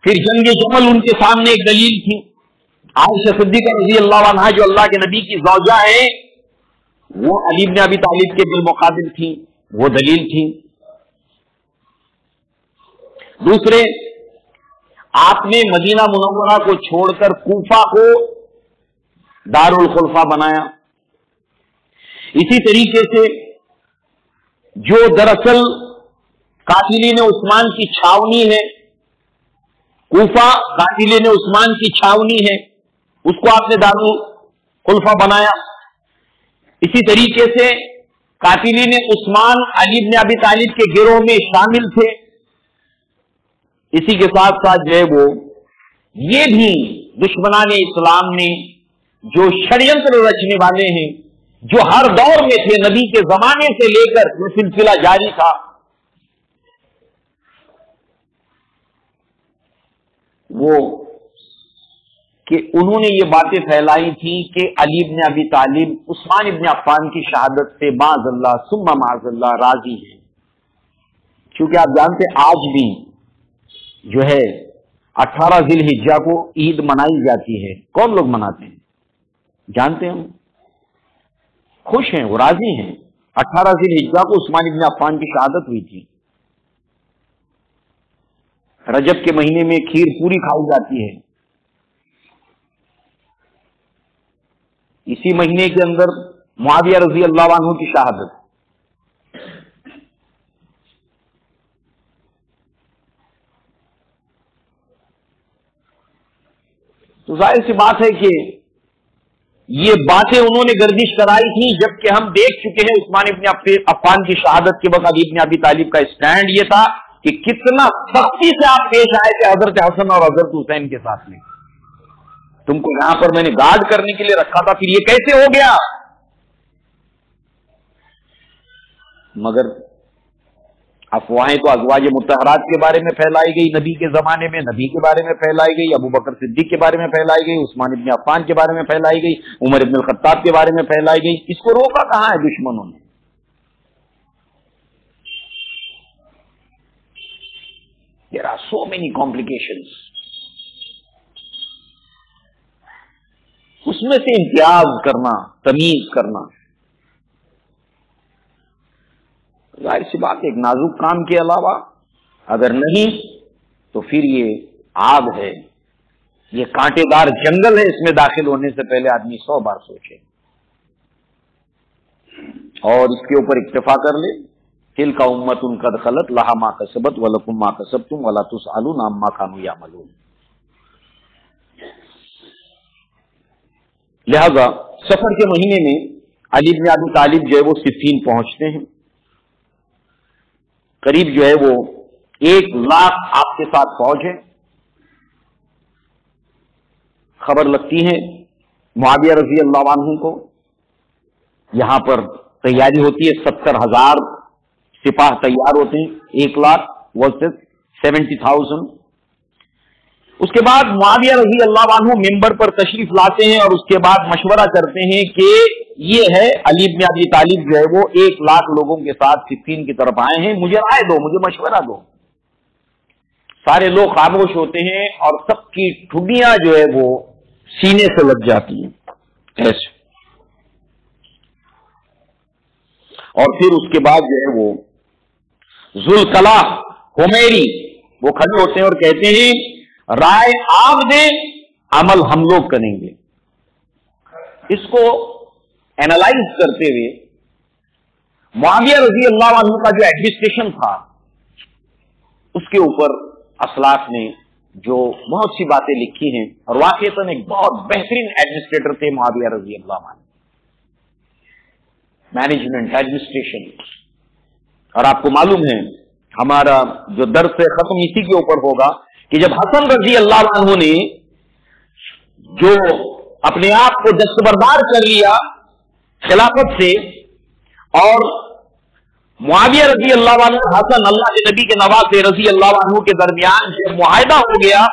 پھر جنگ جمل ان کے سامنے ایک دلیل تھی. عائشہ صدیقہ رضی اللہ عنہ جو اللہ کے نبی کی زوجہ ہیں، وہ علی بن ابی طالب کے بالمقابل تھی، وہ دلیل تھی. دوسرے، آپ نے مدینہ منورہ کو چھوڑ کر کوفہ کو دارالخلفاء بنایا. اسی طریقے سے جو دراصل قاتلین عثمان کی چھاونی ہے، کوفہ قاتلین عثمان کی چھاونی ہے، اس کو آپ نے دارالخلفاء بنایا. اسی طریقے سے قاتلین عثمان علی بن ابی طالب کے گروہ میں شامل تھے. اسی کے ساتھ ساتھ جو ہے وہ یہ بھی دشمنان اسلام نے جو شڑینتر رچنے والے ہیں، جو ہر دور میں تھے، نبی کے زمانے سے لے کر یہ سلسلہ جاری تھا، وہ کہ انہوں نے یہ باتیں پھیلائی تھی کہ علی بن ابی طالب عثمان ابن عفان کی شہادت سے معاذ اللہ ثم معاذ اللہ راضی ہیں. کیونکہ آپ جانتے آج بھی جو ہے 18 ذی الحجہ کو عید منائی جاتی ہے. کون لوگ مناتے ہیں جانتے ہیں؟ خوش ہیں، وہ راضی ہیں. 18 ذی الحجہ کو عثمان ابن عفان کی شہادت ہوئی تھی. رجب کے مہینے میں کھیر پوری کھائی جاتی ہے. اسی مہینے کے اندر معاویہ رضی اللہ عنہ کی شہادت. تو ظاہر سی بات ہے کہ یہ باتیں انہوں نے گردش کرائی تھی جبکہ ہم دیکھ چکے ہیں عثمان ابن عفان کی شہادت کے وقت علی ابن ابی طالب کا اسٹینڈ یہ تھا کہ کتنا سختی سے آپ پیش آئے تھے حضرت حسن اور حضرت حسین کے ساتھ میں. تم کو یہاں پر میں نے گارڈ کرنے کے لیے رکھا تھا، پھر یہ کیسے ہو گیا؟ مگر افواہیں تو ازواج مطہرات کے بارے میں پھیلائی گئی نبی کے زمانے میں، نبی کے بارے میں پھیلائی گئی، ابو بکر صدیق کے بارے میں پھیلائی گئی، عثمان ابن عفان کے بارے میں پھیلائی گئی، عمر ابن الخطاب کے بارے میں پھیلائی گئی. اس کو روکا کہاں ہے دشمنوں نے؟ There are so many complications. اس میں سے امتیاز کرنا، تمیز کرنا ظاہر سی بات ایک نازک کام کے علاوہ اگر نہیں تو پھر یہ آگ ہے، یہ کانٹے دار جنگل ہے، اس میں داخل ہونے سے پہلے آدمی 100 بار سوچے اور اس کے اوپر اکتفا کر لے. تلک امۃ قد خلت لہا ما کسبت ولکم ما کسبتم ولا تسألون عما كانوا يعملون. لہذا سفر کے مہینے میں علی بن ابی طالب جو ہے وہ صفین پہنچتے ہیں. قریب جو ہے وہ 1 لاکھ آپ کے ساتھ فوج ہے. خبر لگتی ہے معاویہ رضی اللہ عنہ کو. یہاں پر تیاری ہوتی ہے، 70,000 سپاہ تیار ہوتے ہیں. 1 لاکھ ورسز 70,000. اس کے بعد معاویہ رضی اللہ عنہ ممبر پر تشریف لاتے ہیں اور اس کے بعد مشورہ کرتے ہیں کہ یہ ہے علی بن ابی طالب جو ہے وہ 1 لاکھ لوگوں کے ساتھ صفین کی طرف آئے ہیں، مجھے رائے دو، مجھے مشورہ دو. سارے لوگ خاموش ہوتے ہیں اور سب کی ٹھڈیاں جو ہے وہ سینے سے لگ جاتی ہیں ایسے. اور پھر اس کے بعد جو ہے وہ ذوالکلاہ حمیری وہ کھڑے ہوتے ہیں اور کہتے ہیں رائے آپ دیں، عمل ہم لوگ کریں گے. اس کو اینالائز کرتے ہوئے معاویہ رضی اللہ عنہ کا جو ایڈمنسٹریشن تھا اس کے اوپر اسلاف نے جو بہت سی باتیں لکھی ہیں اور واقعتاً ایک بہت بہترین ایڈمنسٹریٹر تھے معاویہ رضی اللہ عنہ. Management, administration. اور آپ کو معلوم ہے ہمارا جو درس ختم اسی کے اوپر ہوگا کہ جب حسن رضی اللہ عنہ نے جو اپنے آپ کو دستبردار کر لیا خلافت سے اور معاویہ رضی اللہ عنہ حسن اللہ کے نبی کے نواز رضی اللہ عنہ کے درمیان جو معاہدہ ہو گیا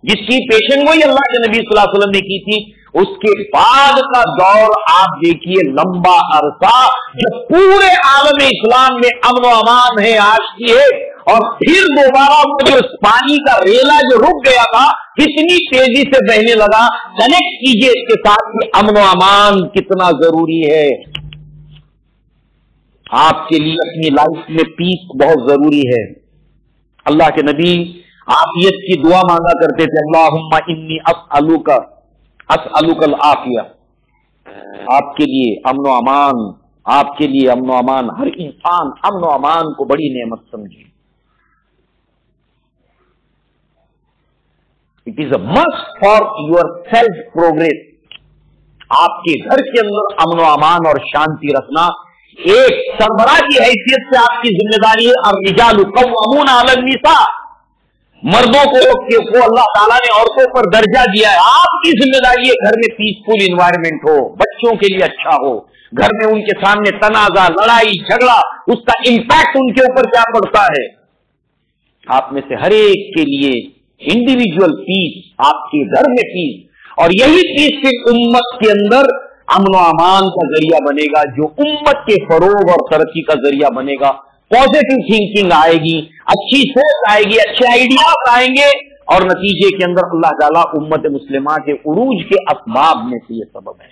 جس کی پیشن گوئی اللہ کے نبی صلی اللہ علیہ وسلم نے کی تھی، اس کے بعد کا دور آپ دیکھیے لمبا عرصہ جو پورے عالم اسلام میں امن و امان ہے آج کی ہے. اور پھر دوبارہ وہ جو پانی کا ریلا جو رک گیا تھا کتنی تیزی سے بہنے لگا. کنیکٹ کیجئے اس کے ساتھ کہ امن و امان کتنا ضروری ہے. آپ کے لیے اپنی لائف میں پیس بہت ضروری ہے. اللہ کے نبی عافیت کی دعا مانگا کرتے تھے، اللہم انی اسألوک العافیہ. آپ کے لیے امن و امان، آپ کے لیے امن و امان. ہر انسان امن و امان کو بڑی نعمت سمجھے. It is a must for your self progress. آپ کے گھر کے اندر امن و امان اور شانتی رکھنا ایک سربراہ کی حیثیت سے آپ کی ذمہ داری ہے. الرجال قوامون علی النساء. مردوں کو اللہ تعالیٰ نے عورتوں پر درجہ دیا ہے. آپ کی ذمہ داری ہے گھر میں پیسفل انوائرمنٹ ہو، بچوں کے لیے اچھا ہو، گھر میں ان کے سامنے تنازع، لڑائی جھگڑا، اس کا امپیکٹ ان کے اوپر کیا پڑتا ہے. آپ میں سے ہر ایک کے لیے انڈیویجول پیس، آپ کے گھر میں پیس، اور یہی پیس پھر امت کے اندر امن و امان کا ذریعہ بنے گا، جو امت کے فروغ اور ترقی کا ذریعہ بنے گا. پازیٹو تھنکنگ آئے گی، اچھی سوچ آئے گی، اچھے آئیڈیاز آئیں گے، اور نتیجے کے اندر اللہ تعالیٰ امت مسلمہ کے عروج کے اسباب میں سے یہ سبب ہے.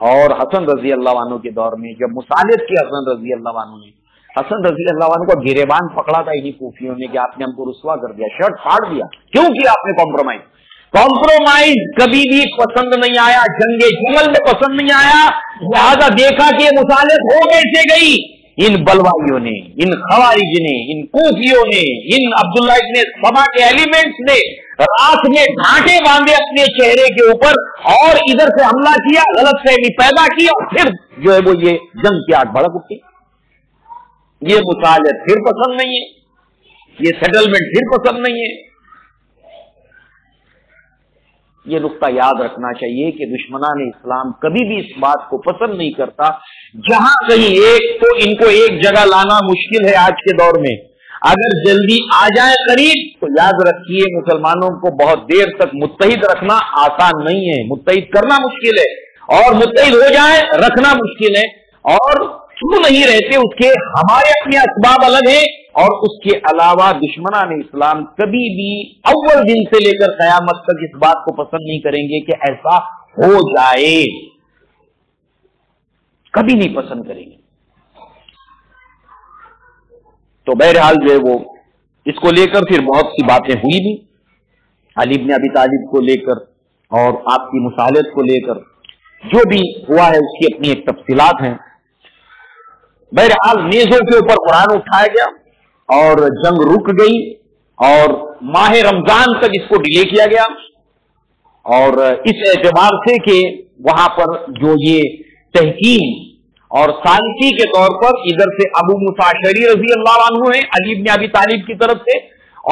اور حسن رضی اللہ عنہ کے دور میں جب مصالحت کی حسن رضی اللہ عنہ نے، حسن رضی اللہ عنہ کو گریبان پکڑا تھا انہیں کوفیوں نے کہ آپ نے ہم کو رسوا کر دیا، شرٹ پھاڑ دیا، کیوں کیا آپ نے کمپرومائز کبھی بھی پسند نہیں آیا، جنگ جمل میں پسند نہیں آیا، لہذا دیکھا کہ یہ مصالحت ہو کیسے گئی، ان بلوائیوں نے، ان خوارج نے، ان کوفیوں نے، ان عبداللہ ابن سبا کے ایلیمنٹس نے رات میں ڈھانٹے باندھے اپنے چہرے کے اوپر اور ادھر سے حملہ کیا، غلط فہمی پیدا کی، اور پھر جو ہے وہ یہ جنگ کی آگ بھڑک اٹھی۔ یہ مصالحت پھر پسند نہیں ہے، یہ سیٹلمنٹ پھر پسند نہیں ہے۔ یہ نقطہ یاد رکھنا چاہیے کہ دشمنان اسلام کبھی بھی اس بات کو پسند نہیں کرتا، جہاں کہیں ایک تو ان کو ایک جگہ لانا مشکل ہے آج کے دور میں، اگر جلدی آ جائے قریب تو یاد رکھیے مسلمانوں کو بہت دیر تک متحد رکھنا آسان نہیں ہے، متحد کرنا مشکل ہے، اور متحد ہو جائے رکھنا مشکل ہے، اور کیوں نہیں رہتے اس کے ہمارے اپنے اسباب الگ ہیں، اور اس کے علاوہ دشمنان اسلام کبھی بھی اول دن سے لے کر قیامت تک اس بات کو پسند نہیں کریں گے کہ ایسا ہو جائے، کبھی نہیں پسند کریں گے۔ تو بہرحال جو ہے وہ اس کو لے کر پھر بہت سی باتیں ہوئی بھی، علی بن ابی طالب کو لے کر اور آپ کی مصالحت کو لے کر جو بھی ہوا ہے اس کی اپنی ایک تفصیلات ہیں۔ بہرحال نیزوں کے اوپر قرآن اٹھایا گیا اور جنگ رک گئی، اور ماہ رمضان تک اس کو ڈیلے کیا گیا، اور اس اعتبار سے کہ وہاں پر جو یہ تحکیم اور ثالثی کے طور پر ادھر سے ابو موسیٰ اشعری رضی اللہ عنہ ہیں علی بن ابی طالب کی طرف سے،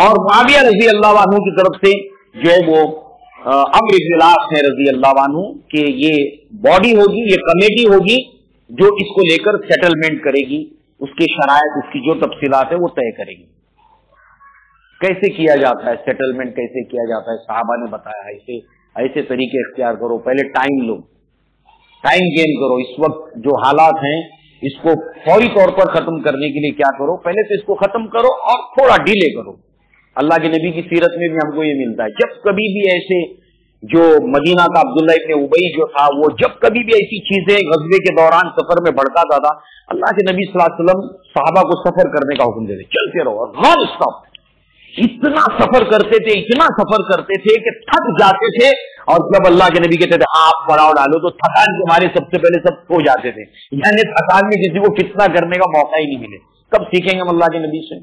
اور معاویہ رضی اللہ عنہ کی طرف سے جو ہے وہ عمرو بن العاص ہیں رضی اللہ عنہ، کہ یہ باڈی ہوگی، یہ کمیٹی ہوگی جو اس کو لے کر سیٹلمنٹ کرے گی، اس کی شرائط، اس کی جو تفصیلات ہے وہ طے کرے گی۔ کیسے کیا جاتا ہے سیٹلمنٹ، کیسے کیا جاتا ہے، صحابہ نے بتایا ایسے طریقے اختیار کرو، پہلے ٹائم لو، ٹائم گین کرو، اس وقت جو حالات ہیں اس کو فوری طور پر ختم کرنے کے لیے کیا کرو، پہلے تو اس کو ختم کرو اور تھوڑا ڈیلے کرو۔ اللہ کے نبی کی سیرت میں بھی ہم کو یہ ملتا ہے، جب کبھی بھی ایسے جو مدینہ کا عبداللہ ابن ابی جو تھا، وہ جب کبھی بھی ایسی چیزیں غزوے کے دوران سفر میں بھڑکاتا تھا، اللہ کے نبی صلی اللہ علیہ وسلم صحابہ کو سفر کرنے کا حکم دیتے، چلتے رہو اور نان اسٹاپ۔ اتنا سفر کرتے تھے، اتنا سفر کرتے تھے کہ تھک جاتے تھے، اور جب اللہ کے نبی کہتے تھے آپ پڑاؤ ڈالو تو تھکان کے مارے سب سے پہلے سب سو جاتے تھے، یعنی تھکان میں کسی کو کتنا کرنے کا موقع ہی نہیں ملے۔ کب سیکھیں گے ہم اللہ کے نبی سے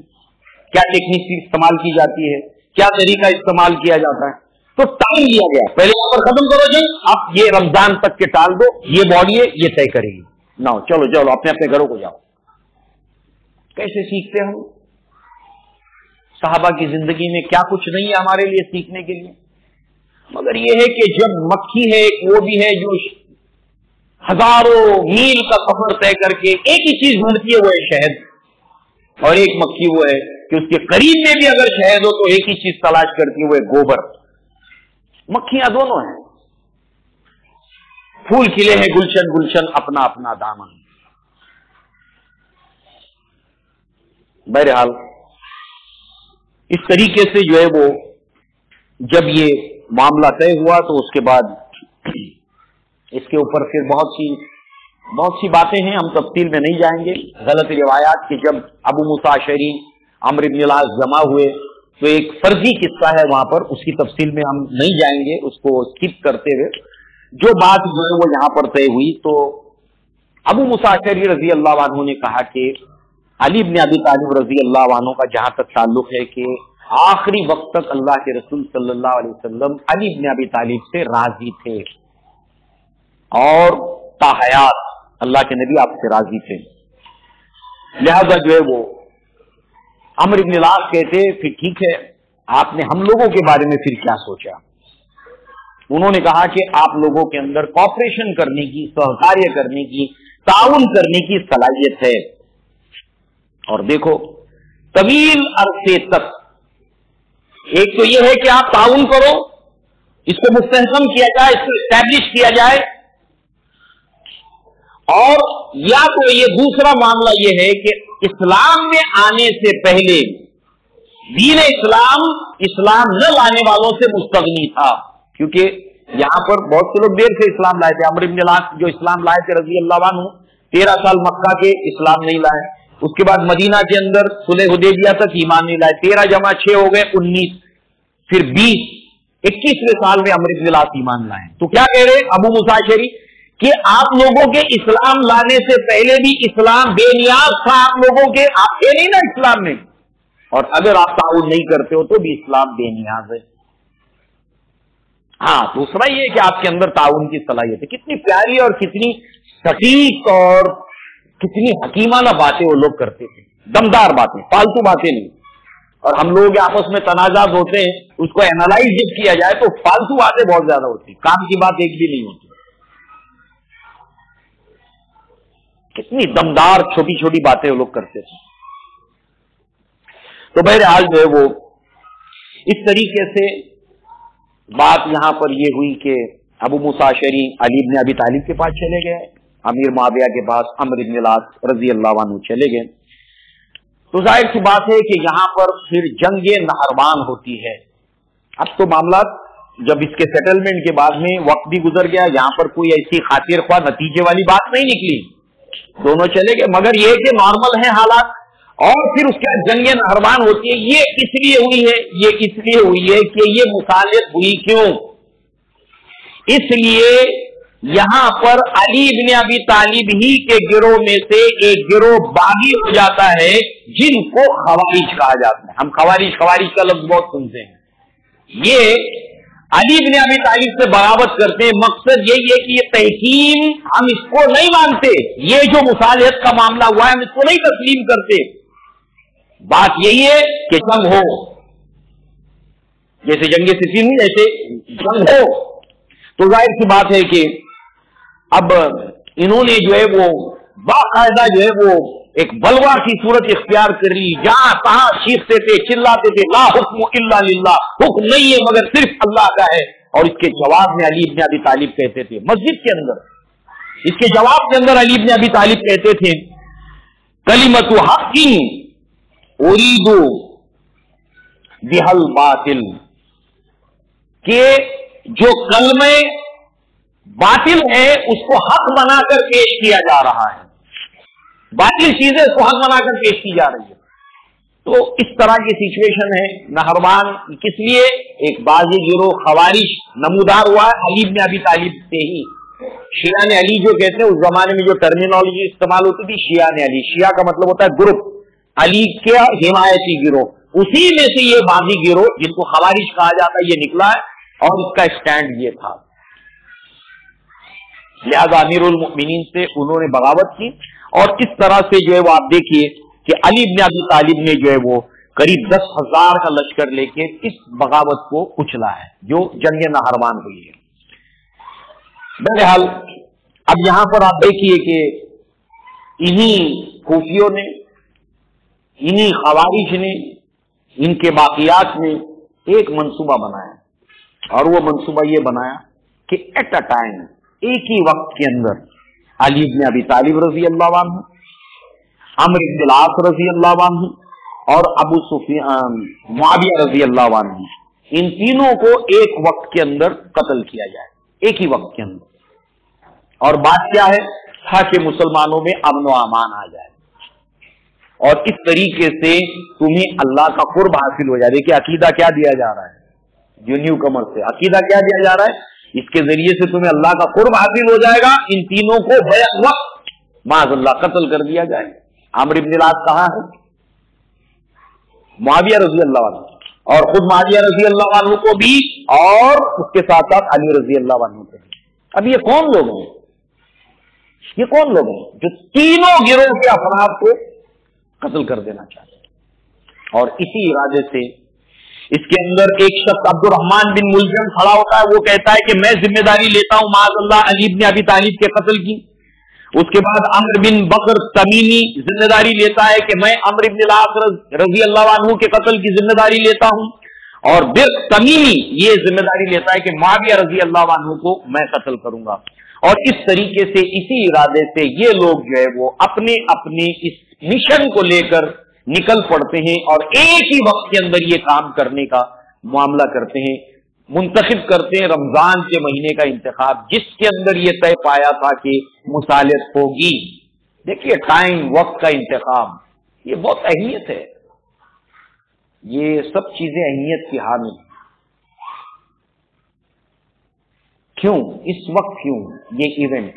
کیا ٹیکنیک استعمال کی جاتی ہے، کیا طریقہ استعمال کیا جاتا ہے؟ تو ٹائم لیا گیا، پہلے یہاں پر ختم کرو جی، آپ یہ رمضان تک کے ٹال دو، یہ باڈی ہے یہ طے کرے گی، نہ چلو چلو اپنے اپنے گھروں کو جاؤ۔ کیسے سیکھتے ہم؟ صحابہ کی زندگی میں کیا کچھ نہیں ہے ہمارے لیے سیکھنے کے لیے، مگر یہ ہے کہ جب مکھی ہے ایک وہ بھی ہے جو ہزاروں میل کا سفر طے کر کے ایک ہی چیز ڈھونڈتی ہے، وہ ہے شہد، اور ایک مکھی وہ ہے کہ اس کے قریب میں بھی اگر شہد ہو تو ایک ہی چیز تلاش کرتی ہے، وہ ہے گوبر۔ مکھیاں دونوں ہیں، پھول کھلے ہیں گلشن گلشن اپنا اپنا دامن۔ بہرحال اس طریقے سے جو ہے وہ جب یہ معاملہ طے ہوا تو اس کے بعد اس کے اوپر پھر بہت سی باتیں ہیں، ہم تفصیل میں نہیں جائیں گے۔ غلط روایات کہ جب ابو موسیٰ اشعری عمرو بن العاص جمع ہوئے تو ایک فرضی قصہ ہے وہاں پر، اس کی تفصیل میں ہم نہیں جائیں گے، اس کو اسکپ کرتے ہوئے جو بات جو ہے وہ یہاں پر طے ہوئی تو ابو موسیٰ اشعری رضی اللہ عنہ نے کہا کہ علی بن ابی طالب رضی اللہ عنہ کا جہاں تک تعلق ہے کہ آخری وقت تک اللہ کے رسول صلی اللہ علیہ وسلم علی بن ابی طالب سے راضی تھے، اور تاحیات اللہ کے نبی آپ سے راضی تھے، لہذا جو ہے وہ عمرو بن العاص کہتے پھر ٹھیک ہے، آپ نے ہم لوگوں کے بارے میں پھر کیا سوچا؟ انہوں نے کہا کہ آپ لوگوں کے اندر کوآپریشن کرنے کی، سہکاریہ کرنے کی، تعاون کرنے کی صلاحیت ہے، اور دیکھو طویل عرصے تک ایک تو یہ ہے کہ آپ تعاون کرو، اس کو مستحکم کیا جائے، اس کو اسٹیبلش کیا جائے، اور یا تو یہ دوسرا معاملہ یہ ہے کہ اسلام میں آنے سے پہلے دین اسلام نہ لانے والوں سے مستغنی تھا، کیونکہ یہاں پر بہت سے لوگ دیر سے اسلام لائے تھے. عمرو بن العاص جو اسلام لائے تھے رضی اللہ عنہ 13 سال مکہ کے اسلام نہیں لائے. اس کے بعد مدینہ کے اندر صلح حدیبیہ تک ایمان نہیں لائے. 13 جمع 6 ہو گئے 19, پھر 20, 21ویں سال میں عمرو بن العاص ایمان لائے. تو کیا کہہ رہے ابو موسیٰ اشعری کہ آپ لوگوں کے اسلام لانے سے پہلے بھی اسلام بے نیاز تھا. آپ لوگوں کے آپ تھے نہیں نا اسلام میں, اور اگر آپ تعاون نہیں کرتے ہو تو بھی اسلام بے نیاز ہے. ہاں دوسرا یہ کہ آپ کے اندر تعاون کی صلاحیت ہے. کتنی پیاری اور کتنی سٹیک اور کتنی حکیمانہ باتیں وہ لوگ کرتے تھے, دمدار باتیں, فالتو باتیں نہیں. اور ہم لوگ آپس میں تنازعات ہوتے ہیں, اس کو اینالائز جب کیا جائے تو فالتو باتیں بہت زیادہ ہوتی, کام کی بات ایک بھی نہیں ہوتی. کتنی دمدار چھوٹی چھوٹی باتیں وہ لوگ کرتے تھے. تو بہرحال جو ہے وہ اس طریقے سے بات یہاں پر یہ ہوئی کہ ابو موسیٰ اشعری علی بن ابی طالب کے پاس چلے گئے, امیر معاویہ کے پاس عمرو بن العاص رضی اللہ عنہ چلے گئے. تو ظاہر سی بات ہے کہ یہاں پر پھر جنگ نہروان ہوتی ہے. اب تو معاملات جب اس کے سیٹلمنٹ کے بعد میں وقت بھی گزر گیا, یہاں پر کوئی ایسی خاطر خواہ نتیجے والی بات نہیں نکلی, دونوں چلے گئے. مگر یہ کہ نارمل ہیں حالات, اور پھر اس کے بعد جنگ نہروان ہوتی ہے. یہ اس لیے ہوئی ہے, یہ اس لیے ہوئی ہے کہ یہ مصالحت ہوئی کیوں؟ اس لیے یہاں پر علی بن ابی طالب ہی کے گروہ میں سے ایک گروہ باغی ہو جاتا ہے جن کو خوارج کہا جاتا ہے. ہم خوارج کا لفظ بہت سنتے ہیں. یہ علی بن ابی طالب سے بغاوت کرتے ہیں. مقصد یہی ہے کہ یہ تحکیم ہم اس کو نہیں مانتے, یہ جو مصالحت کا معاملہ ہوا ہے ہم اس کو نہیں تسلیم کرتے. بات یہی ہے کہ جنگ ہو, جیسے جنگ صفین میں جیسے جنگ ہو. تو ظاہر سی بات ہے کہ اب انہوں نے جو ہے وہ باقاعدہ جو ہے وہ ایک بلوا کی صورت اختیار کر لی. جہاں تہاں چیختے تھے, چلاتے تھے, لا حکم الا للہ, حکم نہیں ہے مگر صرف اللہ کا ہے. اور اس کے جواب میں علی بن ابی طالب کہتے تھے مسجد کے اندر, اس کے جواب کے اندر علی بن ابی طالب کہتے تھے کلمۃ حق اریدو بہل باطل, کہ جو کلمے باطل ہے اس کو حق بنا کر پیش کیا جا رہا ہے, باطل چیزیں اس کو حق بنا کر پیش کی جا رہی ہے. تو اس طرح کی سچویشن ہے نہروان. کس لیے ایک بازی گروہ خوارج نمودار ہوا ہے علی بن ابی طالب سے ہی. شیعہ نے علی جو کہتے ہیں, اس زمانے میں جو ٹرمینالوجی استعمال ہوتی تھی شیعہ نے علی, شیعہ کا مطلب ہوتا ہے گروپ, علی کے حمایتی گروہ, اسی میں سے یہ باغی گروہ جن کو خوارج کہا جاتا ہے یہ نکلا ہے. اور اس کا اسٹینڈ یہ تھا, لہذا امیر المؤمنین سے انہوں نے بغاوت کی. اور اس طرح سے جو ہے وہ آپ دیکھیے کہ علی بن ابی طالب نے جو ہے وہ قریب 10,000 کا لشکر لے کے اس بغاوت کو کچلا ہے جو جنگ نہروان ہوئی ہے. بہرحال اب یہاں پر آپ دیکھیے کہ انہی خوفیوں نے, انہی خوارج نے, ان کے باقیات نے ایک منصوبہ بنایا, اور وہ منصوبہ یہ بنایا کہ ایٹ اے ٹائم, ایک ہی وقت کے اندر علی بن ابی طالب رضی اللہ عنہ, عمرو بن العاص رضی اللہ عنہ اور ابو سفیان معاویہ رضی اللہ عنہ, ان تینوں کو ایک وقت کے اندر قتل کیا جائے, ایک ہی وقت کے اندر. اور بات کیا ہے, تاکہ مسلمانوں میں امن و امان آ جائے اور اس طریقے سے تمہیں اللہ کا قرب حاصل ہو جائے. دیکھیے عقیدہ کیا دیا جا رہا ہے, جو نیو کمر سے عقیدہ کیا دیا جا رہا ہے, اس کے ذریعے سے تمہیں اللہ کا قرب حاصل ہو جائے گا. ان تینوں کو بیک وقت معاذ اللہ قتل کر دیا جائے. عمرو بن العاص کہاں ہے؟ معاویہ رضی اللہ عنہ, اور خود معاویہ رضی اللہ عنہ کو بھی, اور اس کے ساتھ ساتھ علی رضی اللہ عنہ کو بھی. اب یہ کون لوگ ہیں, یہ کون لوگ ہیں جو تینوں گروہ کے افراد کو قتل کر دینا چاہتے ہیں؟ اور اسی ارادے سے اس کے اندر ایک شخص عبد الرحمان بن ملجم کھڑا ہوتا ہے. وہ کہتا ہے کہ میں ذمہ داری لیتا ہوں معاذ اللہ علی بن ابی طالب کے قتل کی. اس کے بعد عمرو بن بکر تمیمی ذمہ داری لیتا ہے کہ میں عمرو بن العاص رضی اللہ عنہ کے قتل کی ذمہ داری لیتا ہوں. اور بر تمیمی یہ ذمہ داری لیتا ہے کہ معاویہ رضی اللہ عنہ کو میں قتل کروں گا. اور اس طریقے سے اسی ارادے سے یہ لوگ جو ہے وہ اپنے اپنے اس مشن کو لے کر نکل پڑتے ہیں اور ایک ہی وقت کے اندر یہ کام کرنے کا معاملہ کرتے ہیں. منتخب کرتے ہیں رمضان کے مہینے کا انتخاب، جس کے اندر یہ طے پایا تھا کہ مصالحت ہوگی۔ دیکھیے ٹائم، وقت کا انتخاب، یہ بہت اہمیت ہے، یہ سب چیزیں اہمیت کی حامل۔ کیوں اس وقت، کیوں یہ ایونٹ؟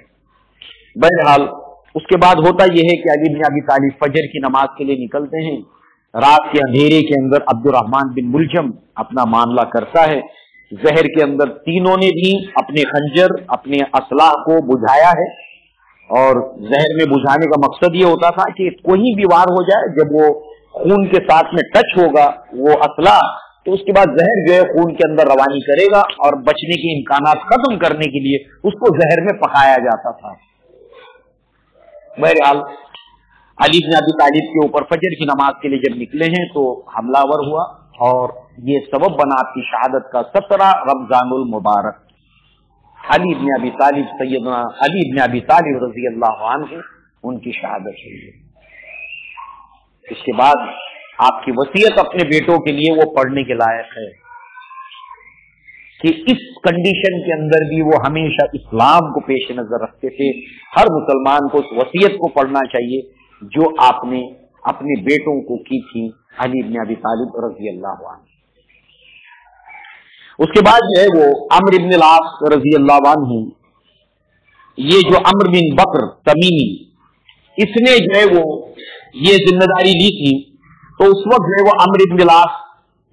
بہرحال اس کے بعد ہوتا یہ ہے کہ علی بن ابی طالب فجر کی نماز کے لیے نکلتے ہیں۔ رات کے اندھیرے کے اندر عبد الرحمن بن ملجم اپنا معاملہ کرتا ہے۔ زہر کے اندر تینوں نے بھی اپنے خنجر، اپنے اسلحہ کو بجھایا ہے، اور زہر میں بجھانے کا مقصد یہ ہوتا تھا کہ کوئی بھی وار ہو جائے، جب وہ خون کے ساتھ میں ٹچ ہوگا وہ اسلحہ، تو اس کے بعد زہر جو ہے خون کے اندر روانی کرے گا، اور بچنے کے امکانات ختم کرنے کے لیے اس کو زہر میں پکایا جاتا تھا۔ بہرحال علی بن ابی طالب کے اوپر فجر کی نماز کے لیے جب نکلے ہیں تو حملہ ور ہوا، اور یہ سبب بنا آپ کی شہادت کا 17 رمضان المبارک۔ علی بن ابی طالب، سیدنا علی بن ابی طالب رضی اللہ عنہ، ان کی شہادت ہوئی ہے۔ اس کے بعد آپ کی وصیت اپنے بیٹوں کے لیے وہ پڑھنے کے لائق ہے کہ اس کنڈیشن کے اندر بھی وہ ہمیشہ اسلام کو پیش نظر رکھتے تھے۔ ہر مسلمان کو اس وصیت کو پڑھنا چاہیے جو آپ نے اپنے بیٹوں کو کی تھی، علی بن ابی طالب رضی اللہ عنہ۔ اس کے بعد جو ہے وہ عمرو بن العاص رضی اللہ عنہ، یہ جو عمرو بن بکر تمیمی، اس نے جو ہے وہ یہ ذمہ داری لی تھی، تو اس وقت جو ہے وہ عمرو بن العاص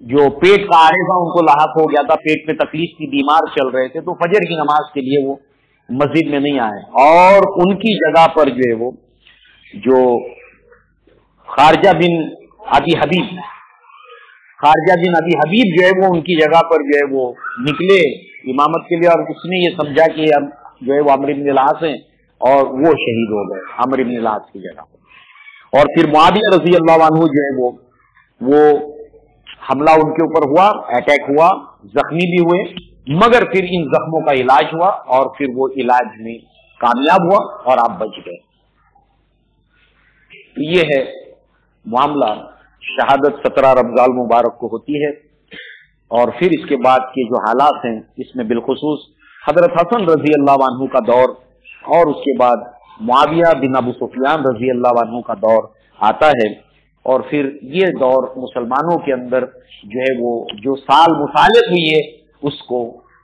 جو پیٹ کا عارضہ ان کو لاحق ہو گیا تھا، پیٹ میں تکلیف کی، بیمار چل رہے تھے، تو فجر کی نماز کے لیے وہ مسجد میں نہیں آئے، اور ان کی جگہ پر جو ہے وہ جو خارجہ بن ابی حبیب جو ہے وہ ان کی جگہ پر جو ہے وہ نکلے امامت کے لیے، اور اس نے یہ سمجھا کہ اب جو ہے وہ عمرو بن العاص ہیں، اور وہ شہید ہو گئے عمرو بن العاص کی جگہ پر۔ اور پھر معاویہ رضی اللہ عنہ جو ہے وہ حملہ ان کے اوپر ہوا، اٹیک ہوا، زخمی بھی ہوئے، مگر پھر ان زخموں کا علاج ہوا، اور پھر وہ علاج میں کامیاب ہوا اور آپ بچ گئے۔ یہ ہے معاملہ، شہادت 17 رمضان مبارک کو ہوتی ہے۔ اور پھر اس کے بعد کے جو حالات ہیں، اس میں بالخصوص حضرت حسن رضی اللہ عنہ کا دور، اور اس کے بعد معاویہ بن ابو سفیان رضی اللہ عنہ کا دور آتا ہے، اور پھر یہ دور مسلمانوں کے اندر جو ہے وہ جو سال مصالحت ہوئی ہے، اس کو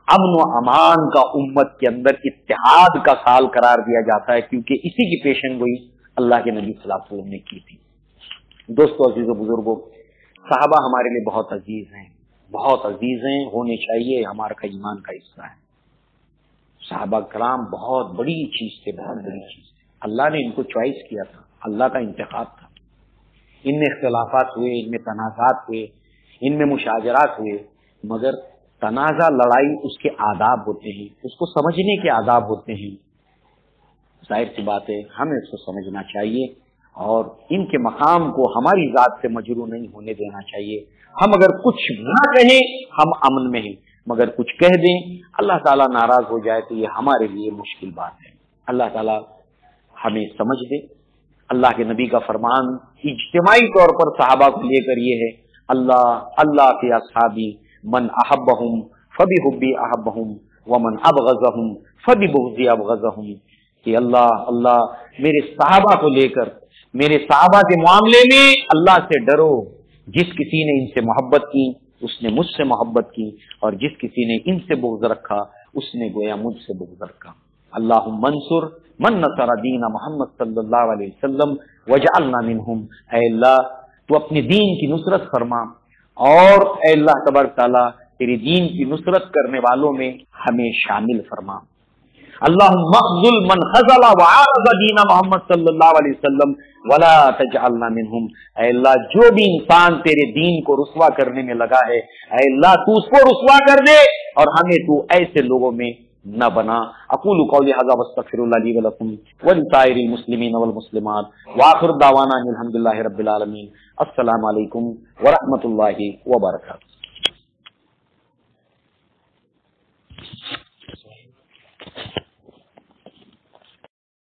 امن و امان کا، امت کے اندر اتحاد کا سال قرار دیا جاتا ہے، کیونکہ اسی کی پیشن گوئی اللہ کے نبی صلی اللہ علیہ وسلم نے کی تھی۔ دوستو، عزیز و بزرگوں، صحابہ ہمارے لیے بہت عزیز ہیں، بہت عزیز ہیں، ہونے چاہیے، ہمارا کا ایمان کا حصہ ہے۔ صحابہ کرام بہت بڑی چیز تھے، بہت بڑی چیز تھے، اللہ نے ان کو چوائس کیا تھا، اللہ کا انتخاب تھا۔ ان میں اختلافات ہوئے، ان میں تنازعات ہوئے، ان میں مشاجرات ہوئے، مگر تنازع، لڑائی، اس کے آداب ہوتے ہیں، اس کو سمجھنے کے آداب ہوتے ہیں۔ ظاہر سی بات ہے ہمیں اس کو سمجھنا چاہیے، اور ان کے مقام کو ہماری ذات سے مجروح نہیں ہونے دینا چاہیے۔ ہم اگر کچھ نہ کہیں ہم امن میں ہیں، مگر کچھ کہہ دیں اللہ تعالیٰ ناراض ہو جائے تو یہ ہمارے لیے مشکل بات ہے۔ اللہ تعالیٰ ہمیں سمجھ دے۔ اللہ کے نبی کا فرمان اجتماعی طور پر صحابہ کو لے کر یہ ہے، اللہ فی اصحابی من احبہم فبحبی احبہم ومن ابغضہم فببغضی ابغضہم، کہ اللہ میرے صحابہ کو لے کر، میرے صحابہ کے معاملے میں اللہ سے ڈرو، جس کسی نے ان سے محبت کی اس نے مجھ سے محبت کی، اور جس کسی نے ان سے بغض رکھا اس نے گویا مجھ سے بغض رکھا۔ اللہم منصر من نصر دین محمد صلی اللہ علیہ وسلم وجعلنا منہم، اے اللہ تو اپنے دین کی نصرت فرما، اور اے اللہ تبارک تعالیٰ تیرے دین کی نصرت کرنے والوں میں ہمیں شامل فرما۔ اللہم اخذل من خذل وعارض دین محمد صلی اللہ علیہ وسلم ولا تجعلنا منہم، اے اللہ جو بھی انسان تیرے دین کو رسوا کرنے میں لگا ہے، اے اللہ تو اس کو رسوا کر دے، اور ہمیں تو ایسے لوگوں میں نہ بنا۔ اقول قولی ھذا واستغفر اللہ لی ولکم ولسائر المسلمین والمسلمات، وآخر دعوانا ان الحمد للہ رب العالمین۔ السلام علیکم ورحمۃ اللہ وبرکاتہ۔